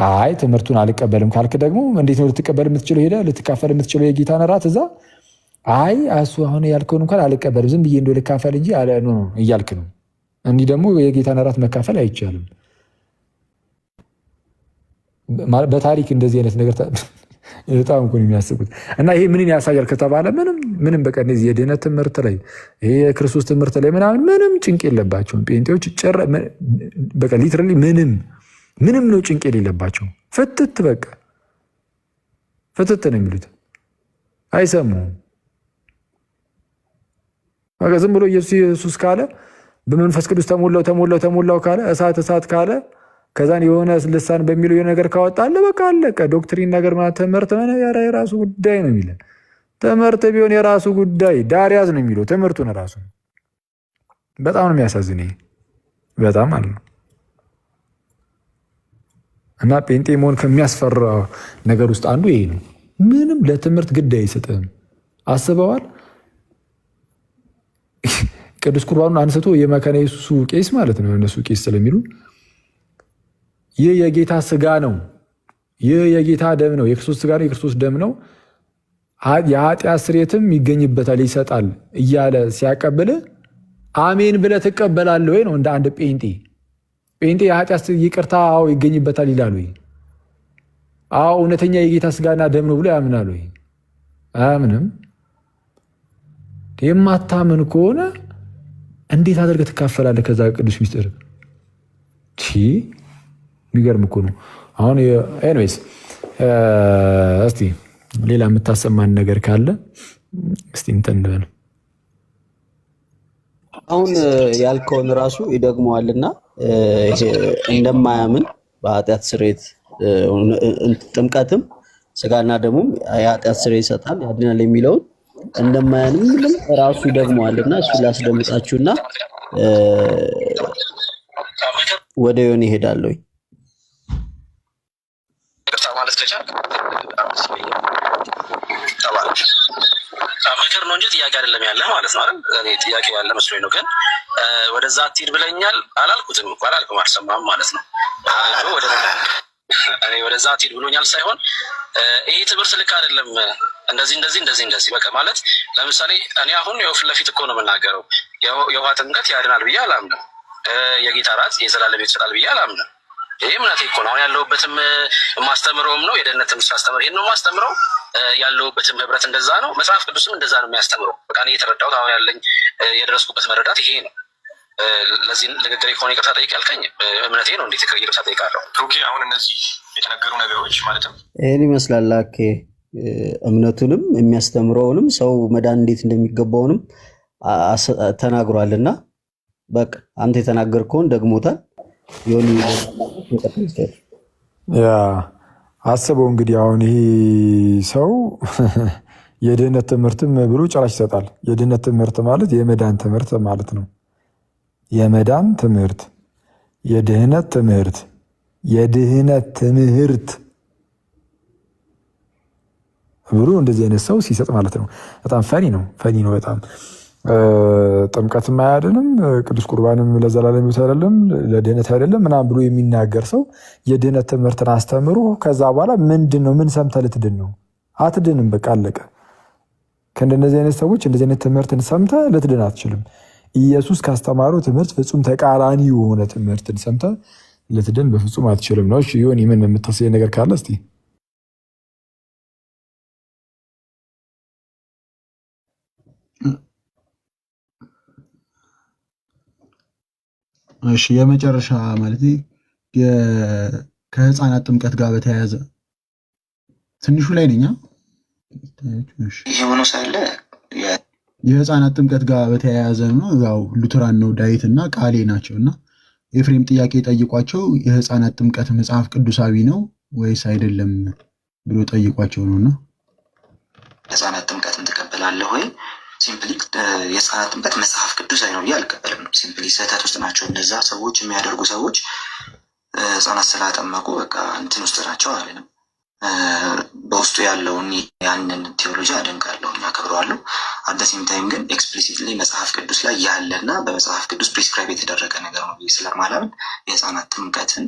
አይ ትምህርቱን አልቀበልም ካልክ ደግሞ እንዴት ነው ልትቀበል የምትችለው? ሄደህ ልትካፈል የምትችለው የጌታን እራት እዛ? አይ እሱ አሁን ያልከውን እንኳን አልቀበልም ዝም ብዬ እንደው ልካፈል እንጂ አለ ነው እያልክ ነው። እንዲህ ደግሞ የጌታን እራት መካፈል አይቻልም። በታሪክ እንደዚህ አይነት ነገር በጣም እኮ ነው የሚያስቡት። እና ይሄ ምንን ያሳያል ከተባለ ምንም በቃ እነዚህ የድህነት ትምህርት ላይ ይሄ የክርስቶስ ትምህርት ላይ ምንም ጭንቅ የለባቸውም ጴንጤዎች። በቃ ሊትራሊ ምንም ነው ጭንቅ የሌለባቸው። ፍትት በቃ ፍትት ነው የሚሉት፣ አይሰሙም። በቃ ዝም ብሎ ኢየሱስ ካለ በመንፈስ ቅዱስ ተሞላው ካለ እሳት ካለ ከዛን የሆነ ልሳን በሚለው የሆነ ነገር ካወጣለ በቃ አለቀ። ዶክትሪን ነገር ማለት ትምህርት የራሱ ጉዳይ ነው የሚለን። ትምህርት ቢሆን የራሱ ጉዳይ ዳርያዝ ነው የሚለው ትምህርቱን ራሱ። በጣም ነው የሚያሳዝን ይሄ በጣም ማለት ነው። እና ጴንጤ መሆን ከሚያስፈራ ነገር ውስጥ አንዱ ይሄ ነው። ምንም ለትምህርት ግድ አይሰጥም። አስበዋል? ቅዱስ ቁርባኑን አንስቶ የመካነ ኢየሱሱ ቄስ ማለት ነው እነሱ ቄስ ስለሚሉ ይህ የጌታ ስጋ ነው፣ ይህ የጌታ ደም ነው፣ የክርስቶስ ስጋ ነው፣ የክርስቶስ ደም ነው፣ የኃጢአት ስርየትም ይገኝበታል ይሰጣል እያለ ሲያቀብል አሜን ብለህ ትቀበላለህ ወይ ነው እንደ አንድ ጴንጤ የኃጢአት ይቅርታ ይገኝበታል ይላል ወይ? እውነተኛ የጌታ ስጋና ደም ነው ብሎ ያምናል ወይ? አያምንም። የማታምን ከሆነ እንዴት አድርገህ ትካፈላለህ ከዛ ቅዱስ ሚስጥር? የሚገርም እኮ ነው። አሁን ኤኒዌይስ እስቲ ሌላ የምታሰማን ነገር ካለ እስቲ እንትን እንበል። አሁን ያልከውን ራሱ ይደግመዋልና እንደማያምን በኃጢአት ስርየት ጥምቀትም ስጋና ደሙም የኃጢአት ስርየት ይሰጣል ያድናል የሚለውን እንደማያምን ራሱ ይደግመዋልና እሱ ላስደምጣችሁና ወደ ዮኒ ይሄዳለሁ። ማለት ከቻልክ ምክር ነው እንጂ ጥያቄ አይደለም ያለ ማለት ነው አይደል? እኔ ጥያቄ ያለ መስሎኝ ነው። ግን ወደዛ አትሂድ ብለኛል አላልኩትም እኮ አላልኩም፣ አልሰማህም ማለት ነው። እኔ ወደዛ አትሂድ ብሎኛል ሳይሆን ይሄ ትምህርት ልክ አይደለም፣ እንደዚህ በቃ ማለት ለምሳሌ እኔ አሁን ፊት ለፊት እኮ ነው የምናገረው። የውሃ ጥምቀት ያድናል ብዬ አላምንም። የጌታ እራት የዘላለም ሕይወት ይሰጣል ብዬ አላምንም። ይሄ እምነቴ እኮ ነው። አሁን ያለሁበትም የማስተምረውም ነው። የደህንነትም ሳስተምር ይሄን ነው የማስተምረው። ያለሁበትም ህብረት እንደዛ ነው። መጽሐፍ ቅዱስም እንደዛ ነው የሚያስተምረው። በቃ እኔ የተረዳሁት አሁን ያለኝ የደረስኩበት መረዳት ይሄ ነው። ለዚህ ንግግር ከሆነ ይቅርታ ጠይቅ ያልከኝ እምነቴ ነው። እንዴት ይቅርታ ጠይቃለሁ? ኦኬ። አሁን እነዚህ የተነገሩ ነገሮች ማለትም ይሄን ይመስላል። ኦኬ። እምነቱንም የሚያስተምረውንም ሰው መዳን እንዴት እንደሚገባውንም ተናግሯልና በቃ አንተ የተናገርከውን ደግሞታል። ያ አስበው እንግዲህ አሁን ይሄ ሰው የድህነት ትምህርትም ብሎ ጭራሽ ይሰጣል። የድህነት ትምህርት ማለት የመዳን ትምህርት ማለት ነው። የመዳን ትምህርት፣ የድህነት ትምህርት ብሎ እንደዚህ አይነት ሰው ሲሰጥ ማለት ነው። በጣም ፈኒ ነው በጣም። ጥምቀትም አያድንም፣ ቅዱስ ቁርባንም ለዘላለም ሕይወት አይደለም፣ ለድህነት አይደለም ምናምን ብሎ የሚናገር ሰው የድህነት ትምህርትን አስተምሮ ከዛ በኋላ ምንድን ነው ምን ሰምተህ ልትድን ነው? አትድንም። በቃ አለቀ። ከእንደነዚህ አይነት ሰዎች እንደዚህ አይነት ትምህርትን ሰምተህ ልትድን አትችልም። ኢየሱስ ካስተማረው ትምህርት ፍጹም ተቃራኒ የሆነ ትምህርትን ሰምተህ ልትድን በፍጹም አትችልም ነው። ይሁን ምን የምታስበው ነገር ካለ እስቲ እሺ። የመጨረሻ ማለት ከህፃናት ጥምቀት ጋር በተያያዘ ትንሹ ላይ ነኝ። ይሄ ሆኖ ሳለ የህፃናት ጥምቀት ጋር በተያያዘ ነው። ያው ሉተራን ነው ዳዊት እና ቃሌ ናቸው እና ኤፍሬም ጥያቄ ጠይቋቸው የህፃናት ጥምቀት መጽሐፍ ቅዱሳዊ ነው ወይስ አይደለም ብሎ ጠይቋቸው ነውና ህፃናት ጥምቀትን ትቀበላለህ ወይ ሲምፕሊ የህፃናት ጥምቀት መጽሐፍ ቅዱሳዊ ነው ብዬ አልቀበልም ነው። ሲምፕሊ ስህተት ውስጥ ናቸው እነዛ ሰዎች የሚያደርጉ ሰዎች ህፃናት ስላጠመቁ በቃ እንትን ውስጥ ናቸው አለንም። በውስጡ ያለውን ያንን ቴዎሎጂ አደንቃለሁ፣ አከብረዋለሁ። አደሴም ታይም ግን ኤክስፕሊሲትሊ መጽሐፍ ቅዱስ ላይ ያለና በመጽሐፍ ቅዱስ ፕሪስክራይብ የተደረገ ነገር ነው ብዬ ስለማላምን የህፃናት ጥምቀትን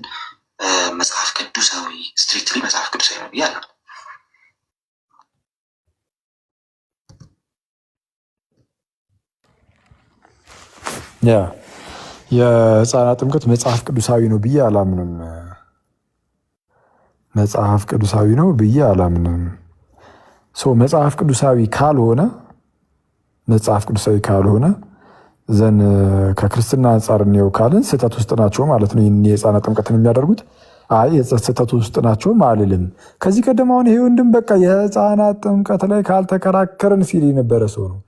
መጽሐፍ ቅዱሳዊ ስትሪክትሊ መጽሐፍ ቅዱሳዊ ነው ብዬ አላምንም። የህፃናት ጥምቀት መጽሐፍ ቅዱሳዊ ነው ብዬ አላምንም። መጽሐፍ ቅዱሳዊ ነው ብዬ አላምንም። መጽሐፍ ቅዱሳዊ ካልሆነ ዘን ከክርስትና አንጻር ነው ካልን ስህተት ውስጥ ናቸው ማለት ነው። የህፃናት ጥምቀትን የሚያደርጉት ስህተት ውስጥ ናቸው አልልም። ከዚህ ቀደም አሁን ይሄ ወንድም በቃ የህፃናት ጥምቀት ላይ ካልተከራከርን ሲል የነበረ ሰው ነው፣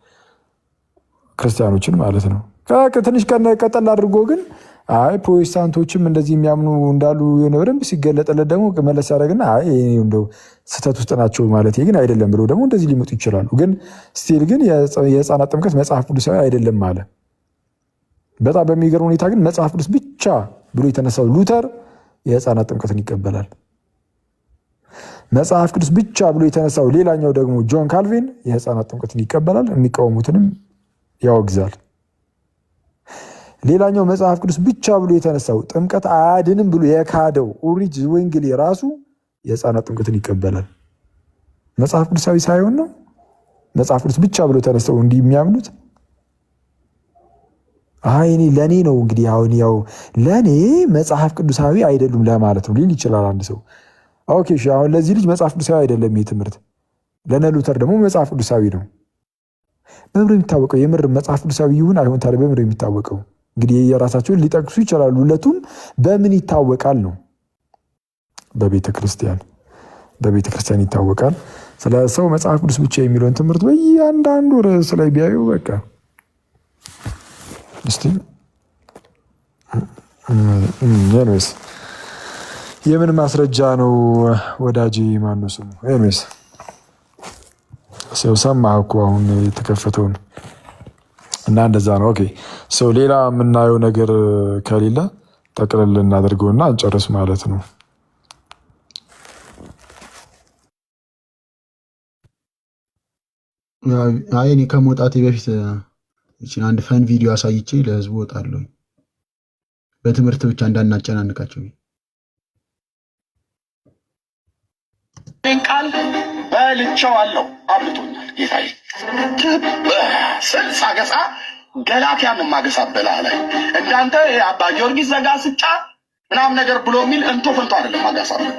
ክርስቲያኖችን ማለት ነው። ትንሽ ቀጠል አድርጎ ግን ፕሮቴስታንቶችም እንደዚህ የሚያምኑ እንዳሉ በደንብ ሲገለጥለት ደግሞ መለስ ያደረግና እንደው ስህተት ውስጥ ናቸው ማለት ግን አይደለም ብሎ ደግሞ እንደዚህ ሊመጡ ይችላሉ። ግን ስቲል ግን የህፃናት ጥምቀት መጽሐፍ ቅዱሳዊ አይደለም አለ። በጣም በሚገርም ሁኔታ ግን መጽሐፍ ቅዱስ ብቻ ብሎ የተነሳው ሉተር የህፃናት ጥምቀትን ይቀበላል። መጽሐፍ ቅዱስ ብቻ ብሎ የተነሳው ሌላኛው ደግሞ ጆን ካልቪን የህፃናት ጥምቀትን ይቀበላል፣ የሚቃወሙትንም ያወግዛል። ሌላኛው መጽሐፍ ቅዱስ ብቻ ብሎ የተነሳው ጥምቀት አያድንም ብሎ የካደው ኡልሪች ዝዊንግሊ ራሱ የህፃናት ጥምቀትን ይቀበላል። መጽሐፍ ቅዱሳዊ ሳይሆን ነው መጽሐፍ ቅዱስ ብቻ ብሎ ተነስተው እንዲህ የሚያምኑት። እኔ ለኔ ነው እንግዲህ አሁን ያው ለኔ መጽሐፍ ቅዱሳዊ አይደሉም ለማለት ነው ሊል ይችላል አንድ ሰው። ኦኬ እሺ፣ አሁን ለዚህ ልጅ መጽሐፍ ቅዱሳዊ አይደለም ይህ ትምህርት፣ ለነ ሉተር ደግሞ መጽሐፍ ቅዱሳዊ ነው። በምር የሚታወቀው የምር መጽሐፍ ቅዱሳዊ ይሁን አይሁን ታዲያ በምር የሚታወቀው እንግዲህ የራሳቸውን ሊጠቅሱ ይችላሉ። ሁለቱም በምን ይታወቃል ነው? በቤተ ክርስቲያን ይታወቃል። ስለ ሰው መጽሐፍ ቅዱስ ብቻ የሚለውን ትምህርት በእያንዳንዱ ርዕስ ላይ ቢያዩ በቃ እስቲ የምን ማስረጃ ነው ወዳጅ? ማነው ስሙ? ሰው ሰማህ እኮ አሁን የተከፈተውን እና እንደዛ ነው። ኦኬ ሰው ሌላ የምናየው ነገር ከሌለ ጠቅልል እናደርገውና እንጨርስ ማለት ነው። እኔ ከመውጣቴ በፊት ይችን አንድ ፈን ቪዲዮ አሳይቼ ለህዝቡ እወጣለሁ። በትምህርት ብቻ እንዳናጨናንቃቸው። ቃል በልቼዋለሁ፣ አብልጦኛል ጌታዬ ስልሳ ገሳ ገላትያን ማገሳበላ ላይ እንዳንተ አባ ጊዮርጊስ ዘጋስጫ ምናምን ነገር ብሎ የሚል እንቶ ፈንቶ አይደለም ማገሳበል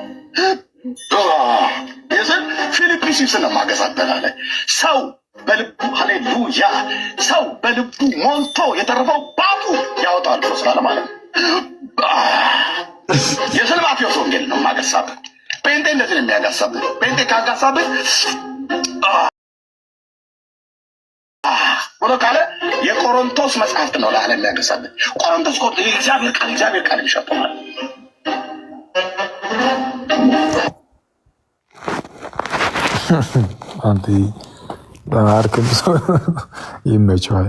የስል ፊልጵስዩስን ማገሳበላ ላይ ሰው በልቡ ሃሌሉያ ሰው በልቡ ሞልቶ የተረፈው ባፉ ያወጣል ብሎ ስላለ ማለት ነው። የስል ማቴዎስ ወንጌል ነው ማገሳበል። ጴንጤ እንደዚህ ነው የሚያጋሳብህ። ጴንጤ ካጋሳብህ ብሎ ካለ የቆሮንቶስ መጽሐፍት ነው ለዓለም የሚያገሳብህ። ቆሮንቶስ እግዚአብሔር ቃል ይሸጠዋል። አንተ ተማርክም ሰው ይመችዋል።